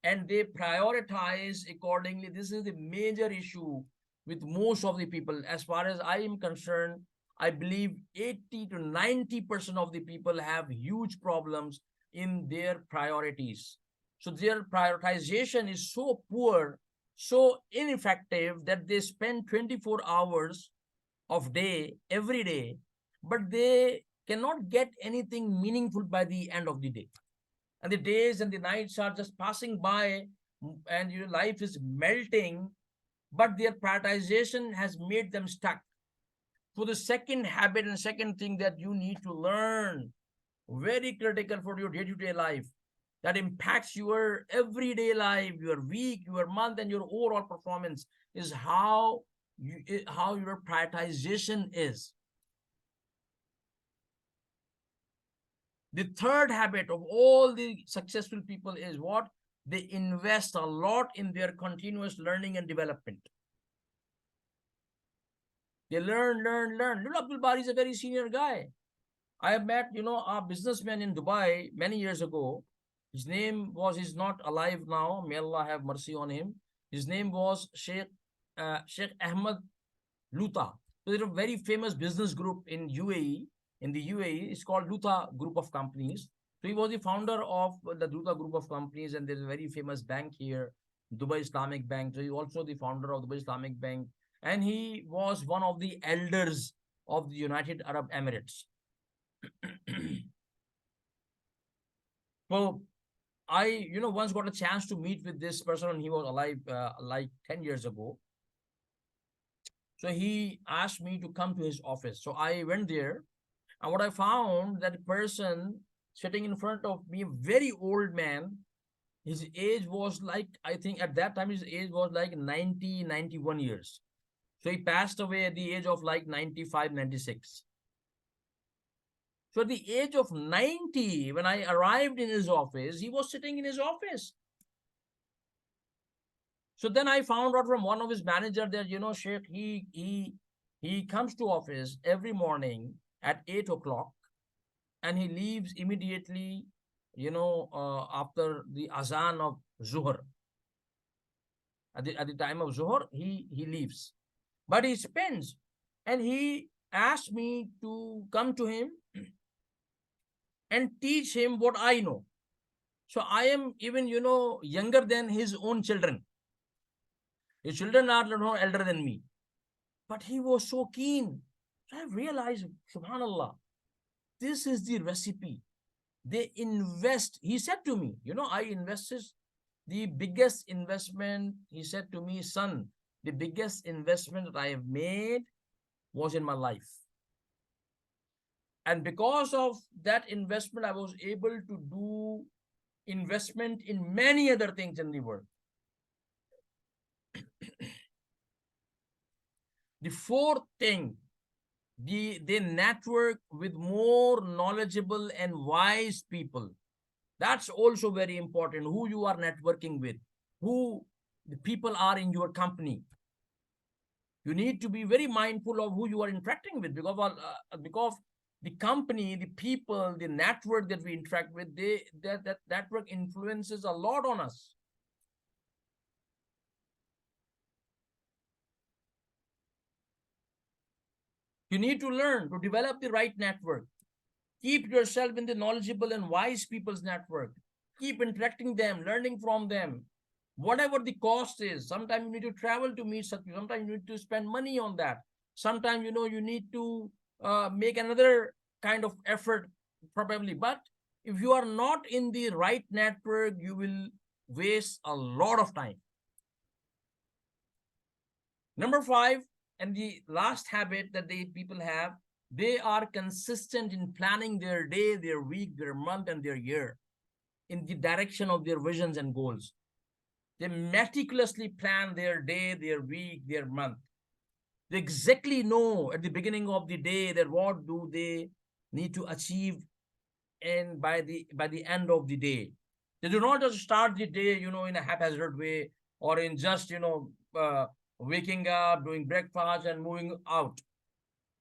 And they prioritize accordingly. This is the major issue with most of the people. As far as I am concerned, I believe 80 to 90% of the people have huge problems in their priorities. So their prioritization is so poor, so ineffective, that they spend 24 hours of day every day, but they cannot get anything meaningful by the end of the day. And the days and the nights are just passing by, and your life is melting, but their prioritization has made them stuck. So the second habit and second thing that you need to learn, very critical for your day-to-day life, that impacts your everyday life, your week, your month, and your overall performance, is how your prioritization is. The third habit of all the successful people is what? They invest a lot in their continuous learning and development. They learn. Abdul Bari is a very senior guy. I have met, a businessman in Dubai many years ago. His name was, he's not alive now. May Allah have mercy on him. His name was Sheikh Ahmed Luta. So they're a very famous business group in UAE. In the UAE, it's called Luta Group of Companies. So he was the founder of the Luta Group of Companies, and there's a very famous bank here, Dubai Islamic Bank. So he's also the founder of Dubai Islamic Bank, and he was one of the elders of the United Arab Emirates. So I, once got a chance to meet with this person when he was alive, like 10 years ago. So he asked me to come to his office. So I went there, and what I found, that person sitting in front of me, very old man, his age was like, I think at that time, his age was like 90, 91 years. So he passed away at the age of like 95, 96. So at the age of 90, when I arrived in his office, he was sitting in his office. So then I found out from one of his managers that, Sheikh, he comes to office every morning at 8 o'clock, and he leaves immediately, after the azan of Zuhr. At the time of Zuhr, he leaves. But he spends, and he asked me to come to him and teach him what I know. So I am even, younger than his own children. His children are, elder than me. But he was so keen. So I realized, subhanallah, this is the recipe. They invest. He said to me, I invested the biggest investment. He said to me, son, the biggest investment that I have made was in my life. And because of that investment, I was able to do investment in many other things in the world. The fourth thing, they network with more knowledgeable and wise people. That's also very important, who you are networking with, who the people are in your company. You need to be very mindful of who you are interacting with, because the company, the people, the network that we interact with, that network influences a lot on us. You need to learn to develop the right network. Keep yourself in the knowledgeable and wise people's network. Keep interacting them, learning from them. Whatever the cost is, sometimes you need to travel to meet such people. Sometimes you need to spend money on that. Sometimes, you need to make another kind of effort, probably. But if you are not in the right network, you will waste a lot of time. Number 5, and the last habit that people have, they are consistent in planning their day, their week, their month, and their year in the direction of their visions and goals. They meticulously plan their day, their week, their month. They exactly know at the beginning of the day that what do they need to achieve and by the end of the day. They do not just start the day, in a haphazard way, or in just, waking up, doing breakfast and moving out.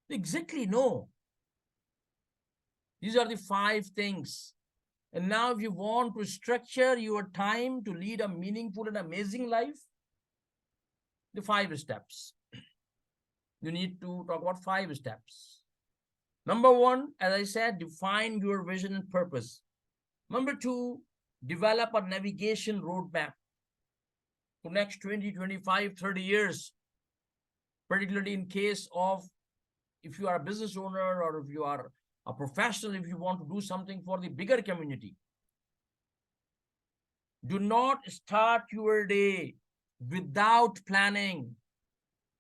They exactly know. These are the five things. And now if you want to structure your time to lead a meaningful and amazing life, the five steps. You need to talk about five steps. Number one, as I said, define your vision and purpose. Number two, develop a navigation roadmap for next 20, 25, 30 years, particularly in case of if you are a business owner or if you are a professional, if you want to do something for the bigger community. Do not start your day without planning.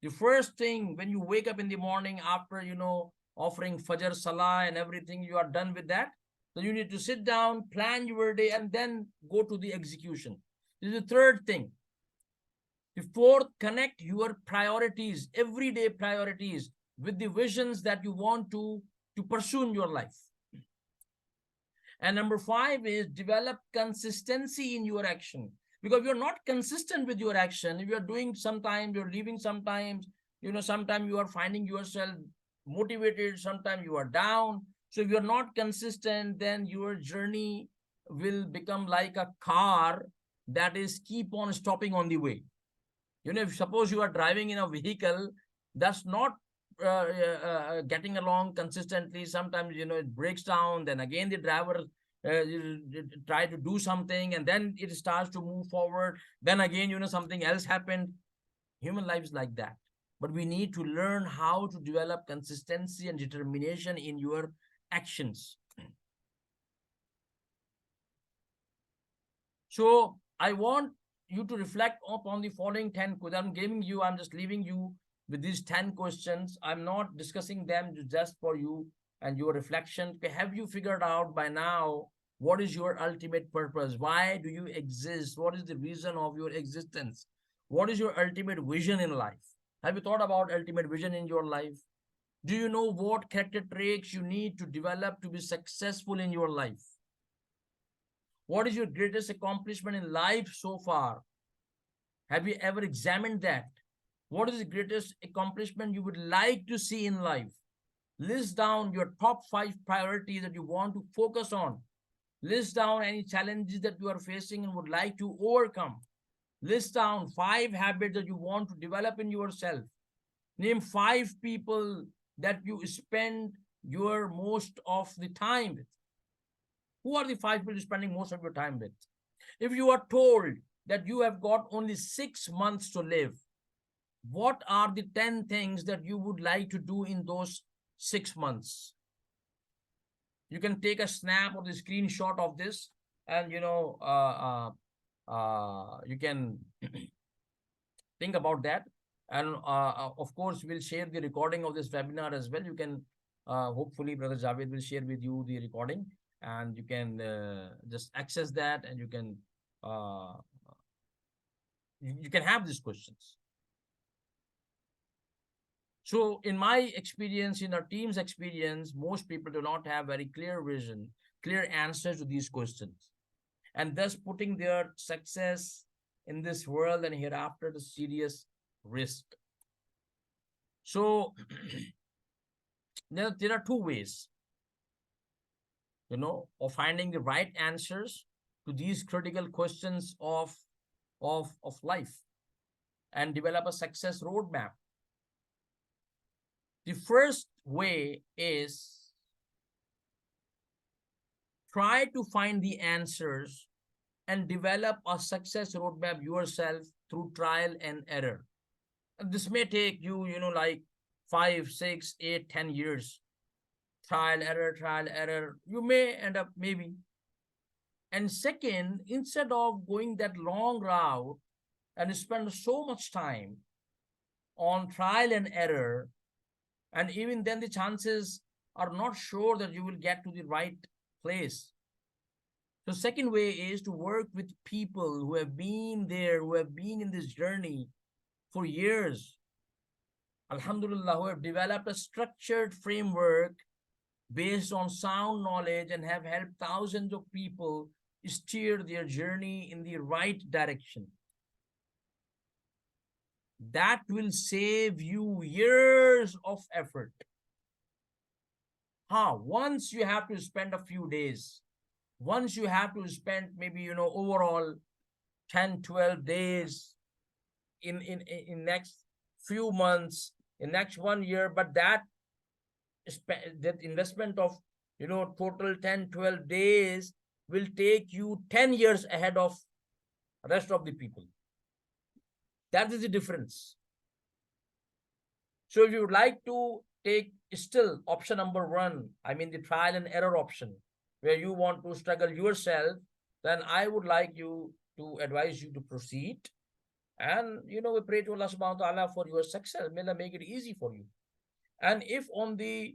The first thing when you wake up in the morning after, offering Fajr Salah and everything, you are done with that. So you need to sit down, plan your day, and then go to the execution. This is the third thing. The fourth, connect your priorities, everyday priorities, with the visions that you want to pursue in your life. And number five is develop consistency in your action. Because if you're not consistent with your action, if you're doing sometimes, you're leaving sometimes, sometimes you are finding yourself motivated, sometimes you are down. So if you're not consistent, then your journey will become like a car that is keep on stopping on the way. If suppose you are driving in a vehicle that's not getting along consistently, sometimes it breaks down, then again the driver try to do something and then it starts to move forward, then again something else happened. Human life is like that, but we need to learn how to develop consistency and determination in your actions. So I want you to reflect upon the following 10 questions. I'm just leaving you with these 10 questions. I'm not discussing them just for you and your reflection. Have you figured out by now what is your ultimate purpose? Why do you exist? What is the reason of your existence? What is your ultimate vision in life? Have you thought about ultimate vision in your life? Do you know what character traits you need to develop to be successful in your life? What is your greatest accomplishment in life so far? Have you ever examined that? What is the greatest accomplishment you would like to see in life? List down your top 5 priorities that you want to focus on. List down any challenges that you are facing and would like to overcome. List down 5 habits that you want to develop in yourself. Name 5 people that you spend your most of the time with. Who are the 5 people you're spending most of your time with? If you are told that you have got only 6 months to live, what are the 10 things that you would like to do in those 6 months? You can take a snap or the screenshot of this and, you can think about that. And of course, we'll share the recording of this webinar as well. You can, hopefully, Brother Javed will share with you the recording and you can just access that and you can have these questions. So in my experience, in our team's experience, most people do not have very clear vision, clear answers to these questions, and thus putting their success in this world and hereafter to serious risk. So there are 2 ways, of finding the right answers to these critical questions of life and develop a success roadmap. The first way is try to find the answers and develop a success roadmap yourself through trial and error. This may take you, like 5, 6, 8, 10 years. Trial, error. You may end up maybe. And second, instead of going that long route and spend so much time on trial and error, and even then the chances are not sure that you will get to the right place. So second way is to work with people who have been there, who have been in this journey for years, alhamdulillah, who have developed a structured framework based on sound knowledge and have helped thousands of people steer their journey in the right direction. That will save you years of effort. Once you have to spend a few days, once you have to spend maybe, overall 10, 12 days in next few months, in next 1 year, but that investment of, total 10, 12 days will take you 10 years ahead of rest of the people. That is the difference. So if you would like to take still option number one, I mean the trial and error option, where you want to struggle yourself, then I would like you to advise you to proceed. And we pray to Allah subhanahu wa ta'ala for your success. May Allah make it easy for you. And if on the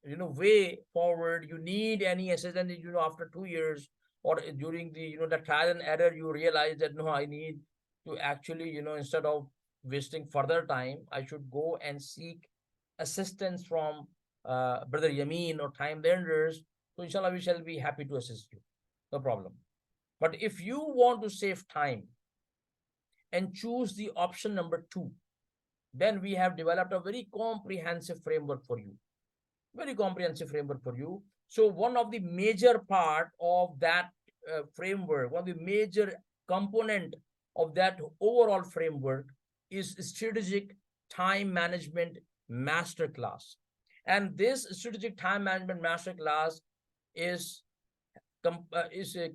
way forward you need any assistance, after 2 years or during the trial and error, you realize that no, I need to actually, instead of wasting further time, I should go and seek assistance from Brother Yameen or Timelenders. So inshallah, we shall be happy to assist you. No problem. But if you want to save time and choose the option number 2, then we have developed a very comprehensive framework for you. Very comprehensive framework for you. So one of the major part of that framework, one of the major component of that overall framework is strategic time management masterclass. And this strategic time management masterclass is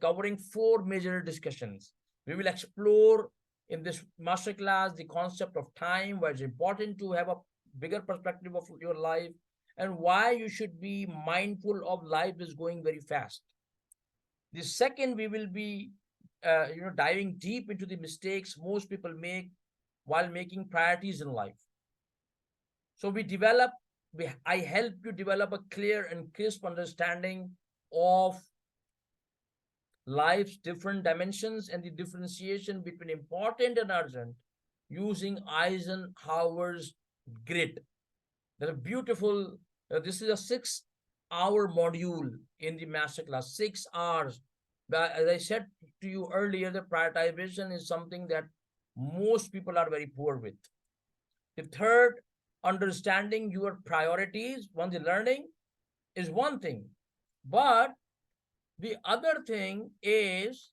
covering 4 major discussions. We will explore in this masterclass the concept of time, why it's important to have a bigger perspective of your life, and why you should be mindful of life is going very fast. The second, we will be diving deep into the mistakes most people make while making priorities in life. So I help you develop a clear and crisp understanding of life's different dimensions and the differentiation between important and urgent using Eisenhower's grid. There's a beautiful, this is a 6-hour module in the masterclass, 6 hours. But as I said to you earlier, the prioritization is something that most people are very poor with. The third, understanding your priorities, once the learning is one thing, but the other thing is,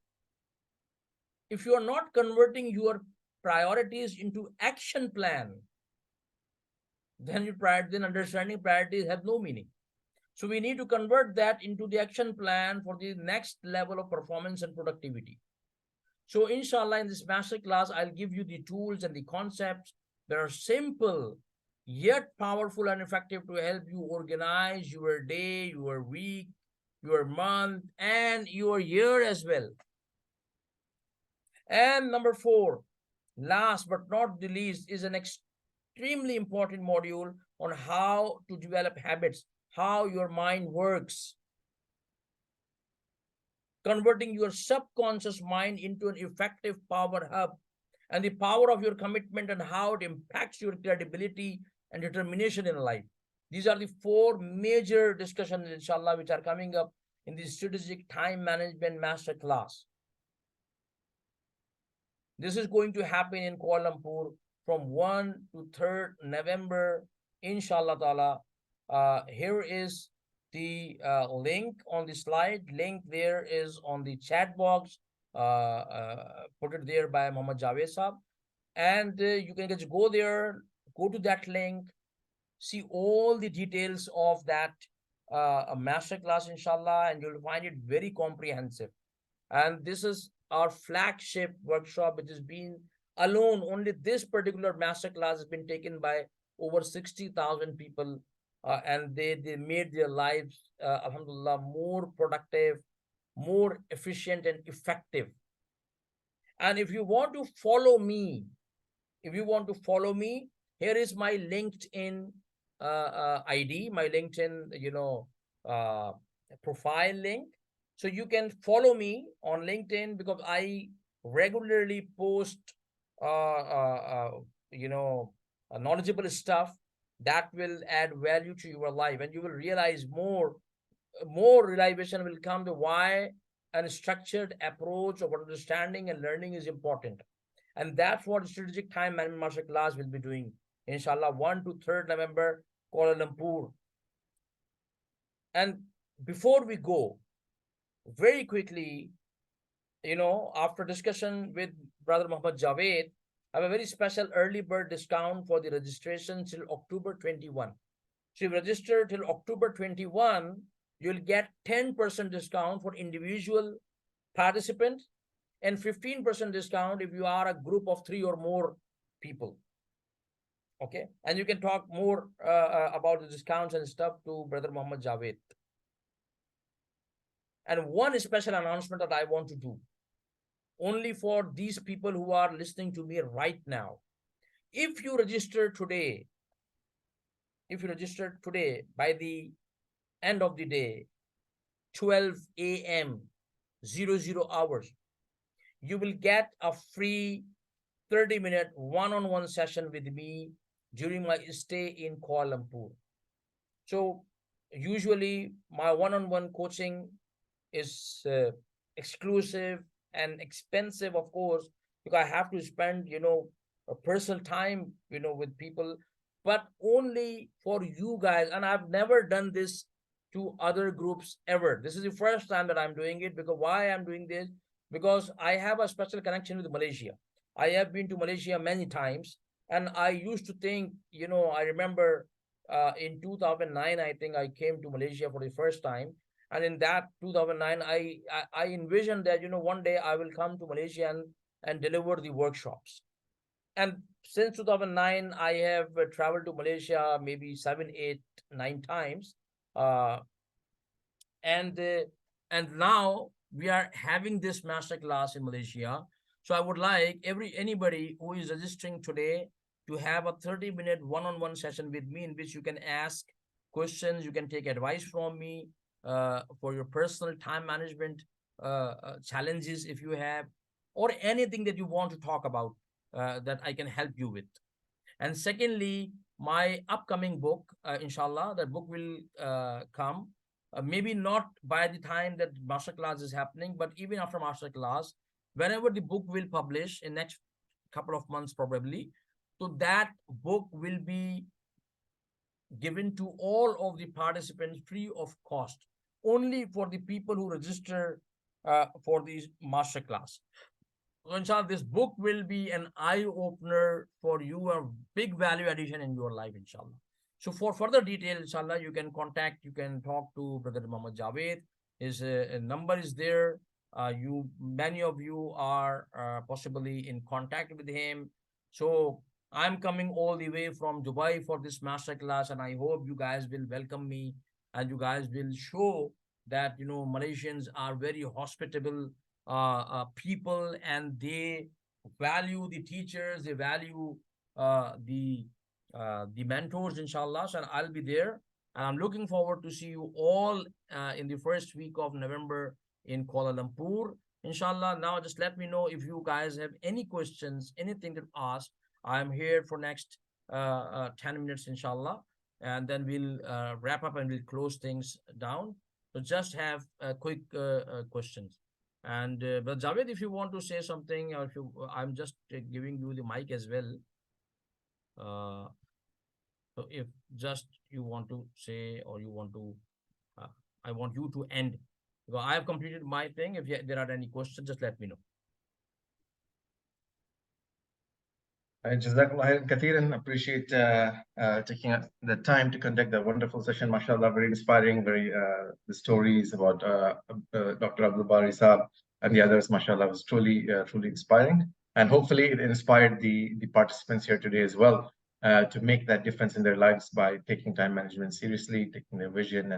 if you are not converting your priorities into action plan, then understanding priorities have no meaning. So we need to convert that into the action plan for the next level of performance and productivity. So inshallah, in this masterclass, I'll give you the tools and the concepts that are simple yet powerful and effective to help you organize your day, your week, your month, and your year as well. And number 4, last but not the least, is an extremely important module on how to develop habits, how your mind works, converting your subconscious mind into an effective power hub, and the power of your commitment and how it impacts your credibility and determination in life. These are the 4 major discussions, inshallah, which are coming up in the strategic time management master class. This is going to happen in Kuala Lumpur from 1 to 3rd November, inshallah ta'ala. Here is the link on the slide. Link there is on the chat box. Put it there by Muhammad Javed Saab. And you can just go there, go to that link, see all the details of that masterclass, inshallah, and you'll find it very comprehensive. And this is our flagship workshop, which has been alone, only this particular masterclass has been taken by over 60,000 people, and they made their lives, alhamdulillah, more productive, more efficient and effective. And if you want to follow me, here is my LinkedIn ID, my LinkedIn, profile link. So you can follow me on LinkedIn, because I regularly post, knowledgeable stuff that will add value to your life, and you will realize more realization will come to why a structured approach of understanding and learning is important. And that's what strategic time management master class will be doing, inshallah, 1 to 3rd November, Kuala Lumpur. And before we go, very quickly, after discussion with Brother Muhammad Javed, I have a very special early bird discount for the registration till October 21. So if you register till October 21, you'll get 10% discount for individual participants and 15% discount if you are a group of 3 or more people. Okay, and you can talk more about the discounts and stuff to Brother Muhammad Javed. And one special announcement that I want to do, only for these people who are listening to me right now. If you register today, by the end of the day, 12 a.m., 00 hours, you will get a free 30-minute one-on-one session with me during my stay in Kuala Lumpur. So usually my one-on-one coaching is exclusive and expensive, of course, because I have to spend, a personal time, with people, but only for you guys. And I've never done this to other groups ever. This is the first time that I'm doing it. Because why I'm doing this? Because I have a special connection with Malaysia. I have been to Malaysia many times, and I used to think, I remember in 2009, I think I came to Malaysia for the first time. And in that 2009, I envisioned that, one day I will come to Malaysia and deliver the workshops. And since 2009, I have traveled to Malaysia maybe 7, 8, 9 times. And now we are having this master class in Malaysia. So I would like anybody who is registering today to have a 30-minute one-on-one session with me, in which you can ask questions, you can take advice from me for your personal time management challenges if you have, or anything that you want to talk about that I can help you with. And secondly, my upcoming book, inshallah, that book will come. Maybe not by the time that masterclass is happening, but even after masterclass, whenever the book will publish in next couple of months probably. So that book will be given to all of the participants free of cost, only for the people who register for the masterclass. So inshallah, this book will be an eye-opener for you, a big value addition in your life, inshallah. So for further details, inshallah, you can talk to Brother Muhammad Javed. His number is there. Many of you are possibly in contact with him. So I'm coming all the way from Dubai for this masterclass, and I hope you guys will welcome me, and you guys will show that, Malaysians are very hospitable people, and they value the teachers, they value the mentors, inshallah. So I'll be there, and I'm looking forward to see you all in the first week of November in Kuala Lumpur, inshallah. Now just let me know if you guys have any questions, anything to ask. I'm here for next 10 minutes, inshallah, and then we'll wrap up and we'll close things down. So just have quick questions. And but Javed, if you want to say something, or if I'm just giving you the mic as well. So if just you want to say, or you want to, I want you to end. Because I have completed my thing. If there are any questions, just let me know. Jazakallah khairan kathiran. Appreciate taking the time to conduct the wonderful session. MashaAllah, very inspiring. The stories about Dr. Abdul Bari Saab and the others, MashaAllah, was truly inspiring. And hopefully, it inspired the participants here today as well to make that difference in their lives by taking time management seriously, taking their vision,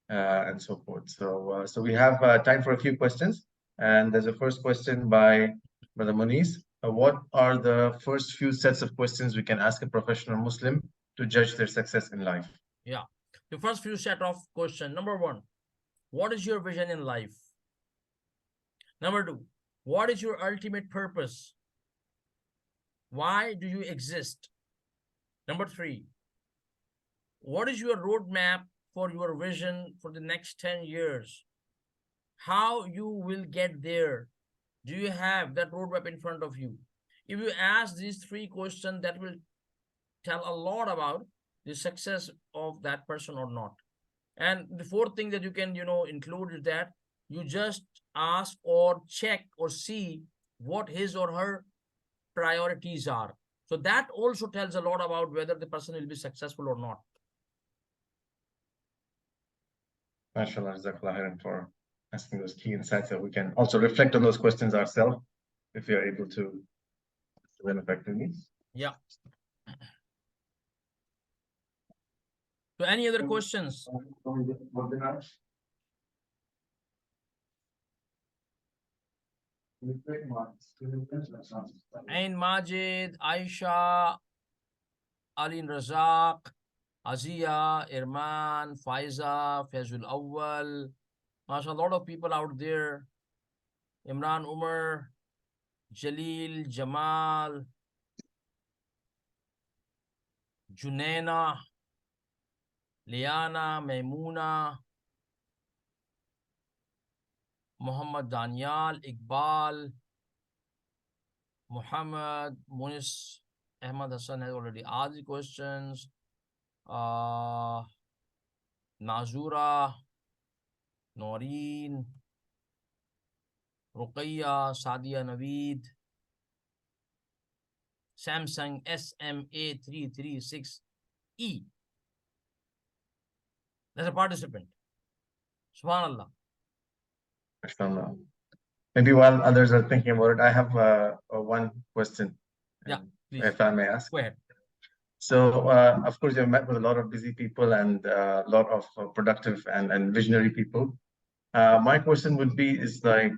and so forth. So we have time for a few questions, and there's a first question by Brother Muniz. What are the first few sets of questions we can ask a professional Muslim to judge their success in life? Yeah. The first few set of questions. Number 1, what is your vision in life? Number 2, what is your ultimate purpose? Why do you exist? Number 3, what is your roadmap for your vision for the next 10 years? How you will get there? Do you have that roadmap in front of you? If you ask these 3 questions, that will tell a lot about the success of that person or not. And the fourth thing that you can, include is that you just ask or check or see what his or her priorities are. So that also tells a lot about whether the person will be successful or not. MashaAllah, Jazakallah khairan for asking those key insights so we can also reflect on those questions ourselves if we are able to win effectively. Yeah. So any other questions? Ain Majid, Aisha, Alin Razak, Azia, Irman, Faiza, Fazul Awal. Mashallah, a lot of people out there. Imran Umar, Jalil, Jamal, Junaina, Liana, Maimuna, Muhammad Danial, Iqbal, Muhammad, Munis, Ahmad Hassan has already asked the questions. Nazura, Noreen, Ruqayya, Sadia Naveed, Samsung SMA336E. That's a participant. Subhanallah. MashaAllah. Maybe while others are thinking about it, I have one question. Yeah, please. If I may ask. Go ahead. So, of course, you've met with a lot of busy people and a lot of productive and visionary people. My question would be is like,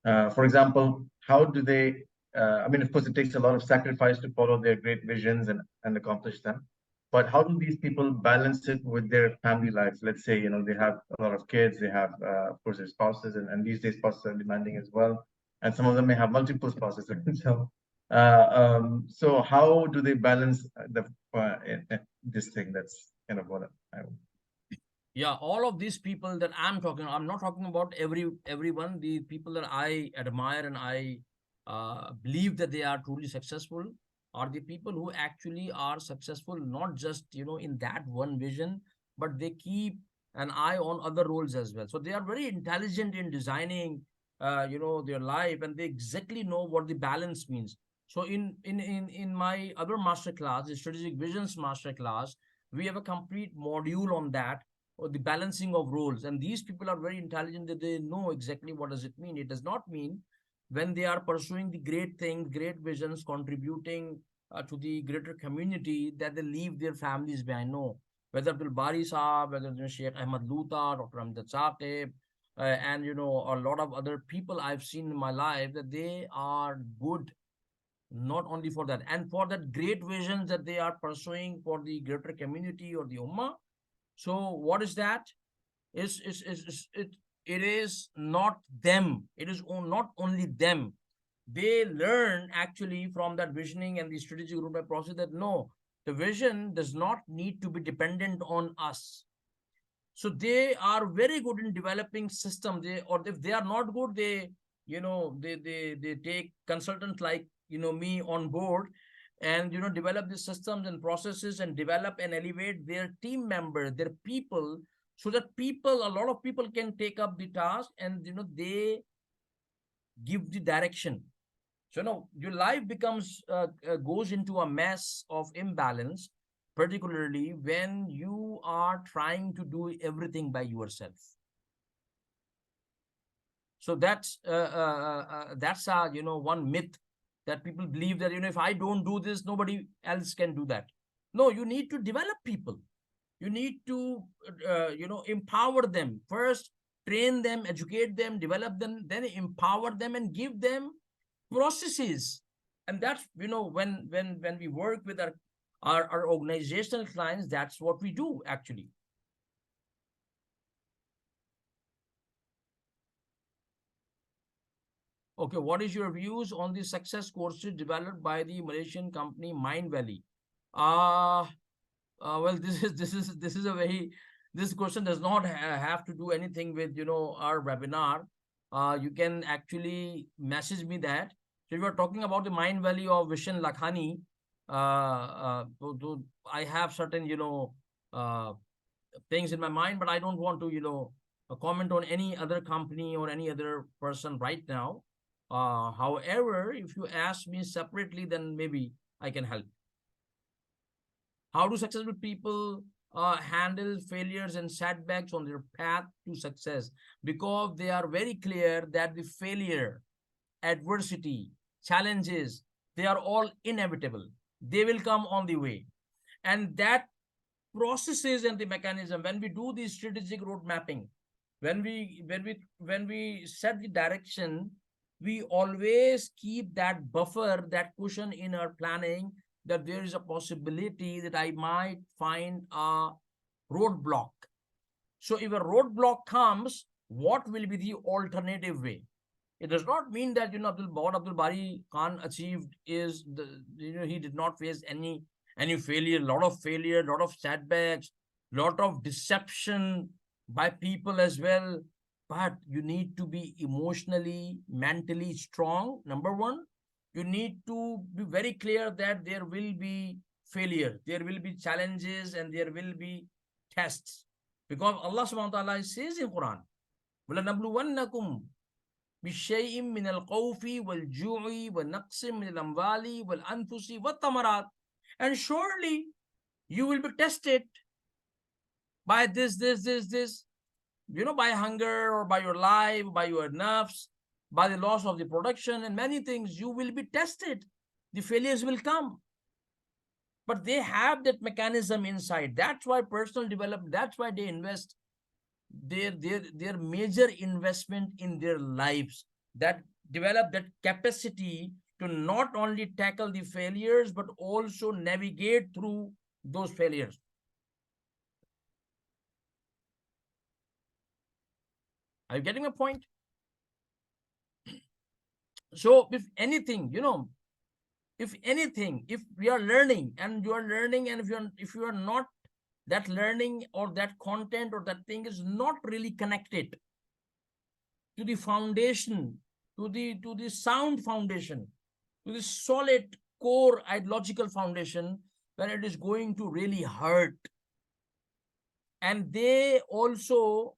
for example, how do they, I mean, of course, it takes a lot of sacrifice to follow their great visions and accomplish them. But how do these people balance it with their family lives? Let's say, they have a lot of kids, they have, of course, their spouses, and these days spouses are demanding as well. And some of them may have multiple spouses. So how do they balance this thing? That's kind of what I Yeah, all of these people that I'm not talking about everyone. The people that I admire and I believe that they are truly successful are the people who actually are successful, not just in that one vision, but they keep an eye on other roles as well. So they are very intelligent in designing their life, and they exactly know what the balance means. So in my other master class, the strategic visions master class, we have a complete module on that, or the balancing of roles. And these people are very intelligent, that they know exactly what does it mean. It does not mean when they are pursuing the great things, great visions, contributing to the greater community, that they leave their families behind. No, whether Abdul Bari Saab, whether Sheikh Ahmad Luta, Dr. Amjad Saqib, and a lot of other people I've seen in my life, that they are good not only for that, and for that great visions that they are pursuing for the greater community or the ummah. So what is that? It is not them. It is not only them. They learn actually from that visioning and the strategic roadmap process that no, the vision does not need to be dependent on us. So they are very good in developing system. Or if they are not good, they take consultants like me on board, and develop the systems and processes, and develop and elevate their team members, their people, so that a lot of people can take up the task, and they give the direction. So your life becomes goes into a mess of imbalance, particularly when you are trying to do everything by yourself. So that's one myth, that people believe that if I don't do this, nobody else can do that. No, you need to develop people. You need to empower them first, train them, educate them, develop them, then empower them and give them processes. And that's when we work with our organizational clients, that's what we do actually. Okay, what is your views on the success courses developed by the Malaysian company Mind Valley? Uh, well, this is a very, this question does not have to do anything with our webinar. You can actually message me that. So if you are talking about the mind value of Vishen Lakhani, I have certain uh, things in my mind, but I don't want to comment on any other company or any other person right now. However, if you ask me separately, then maybe I can help. How do successful people handle failures and setbacks on their path to success? Because they are very clear that the failure, adversity, challenges, they are all inevitable. They will come on the way. And that processes and the mechanism, when we do the strategic road mapping, when we set the direction, we always keep that buffer, that cushion in our planning, that there is a possibility that I might find a roadblock. So if a roadblock comes, what will be the alternative way? It does not mean that what Abdul Bari Khan achieved is he did not face any failure, lot of setbacks, lot of deception by people as well. But you need to be emotionally, mentally strong. Number one, you need to be very clear that there will be failure, there will be challenges, and there will be tests. Because Allah subhanahu wa ta'ala says in Quran, وَلَنَبْلُوَنَّكُمْ بشيء من الخوف والجوع ونقص من الأموال والأنفس والثمرات. And surely you will be tested by this, by hunger, or by your life, by your nerves, by the loss of the production, and many things. You will be tested. The failures will come. But they have that mechanism inside. That's why personal development, that's why they invest their major investment in their lives, that develop that capacity to not only tackle the failures but also navigate through those failures. Are you getting my point? So if anything, if we are learning and you are learning, and if you are not, that learning or that content or that thing is not really connected to the foundation, to the sound foundation, to the solid core ideological foundation, then it is going to really hurt. And they also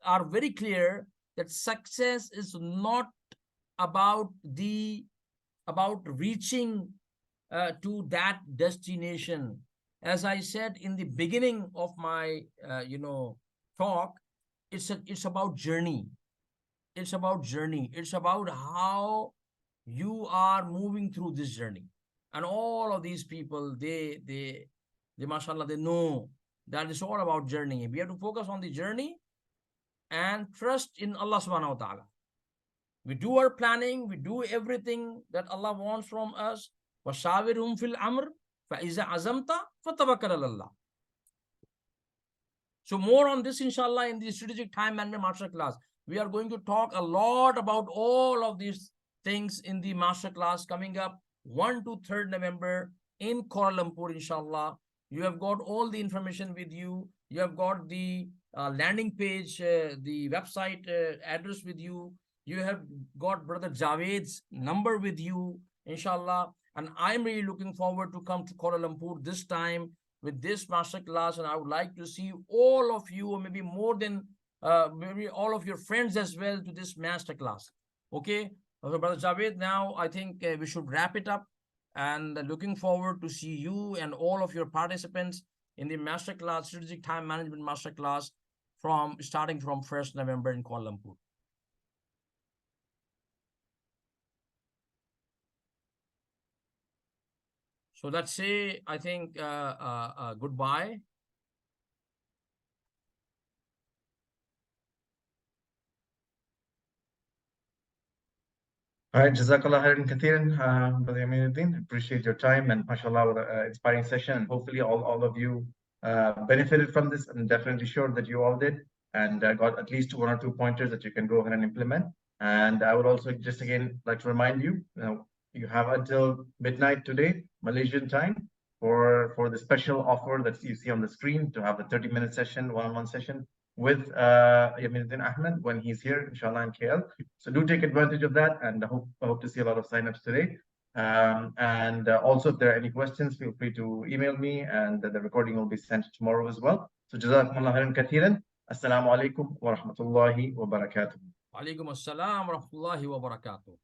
are very clear that success is not about reaching to that destination. As I said in the beginning of my talk, it's about journey. It's about journey. It's about how you are moving through this journey. And all of these people, they mashallah, they know that it's all about journey. We have to focus on the journey and trust in Allah subhanahu wa ta'ala. We do our planning, we do everything that Allah wants from us. وَشَاوِرْهُمْ فِي الْأَمْرِ فَإِذَا عَزَمْتَ فَتَوَكَّلْ عَلَى اللَّهِ. So more on this, inshallah, in the strategic time management masterclass. We are going to talk a lot about all of these things in the masterclass coming up 1 to 3rd November in Kuala Lumpur, inshallah. You have got all the information with you. You have got the landing page, the website address with you. You have got Brother Javed's number with you, inshallah. And I'm really looking forward to come to Kuala Lumpur this time with this masterclass. And I would like to see all of you, or maybe more than maybe all of your friends as well, to this masterclass. Okay, so Brother Javed, now I think we should wrap it up. And looking forward to see you and all of your participants in the masterclass, strategic time management masterclass, starting from 1st November in Kuala Lumpur. So let's say, I think, goodbye. All right, Jazakallah khairan kathiran, Brother Yameenuddin. Appreciate your time, and mashallah, what an inspiring session. And hopefully all of you benefited from this. I'm definitely sure that you all did, and got at least 1 or 2 pointers that you can go ahead and implement. And I would also just again like to remind you, You have until midnight today, Malaysian time, for the special offer that you see on the screen to have a 30-minute session, one-on-one session with Yameenuddin Ahmed when he's here, inshallah, in KL. So do take advantage of that, and I hope to see a lot of signups today. And also, if there are any questions, feel free to email me, and the recording will be sent tomorrow as well. So jazakumullah khairan kathiran. Assalamu alaikum wa rahmatullahi wa barakatuh. Alaikum assalam wa rahmatullahi wa barakatuh.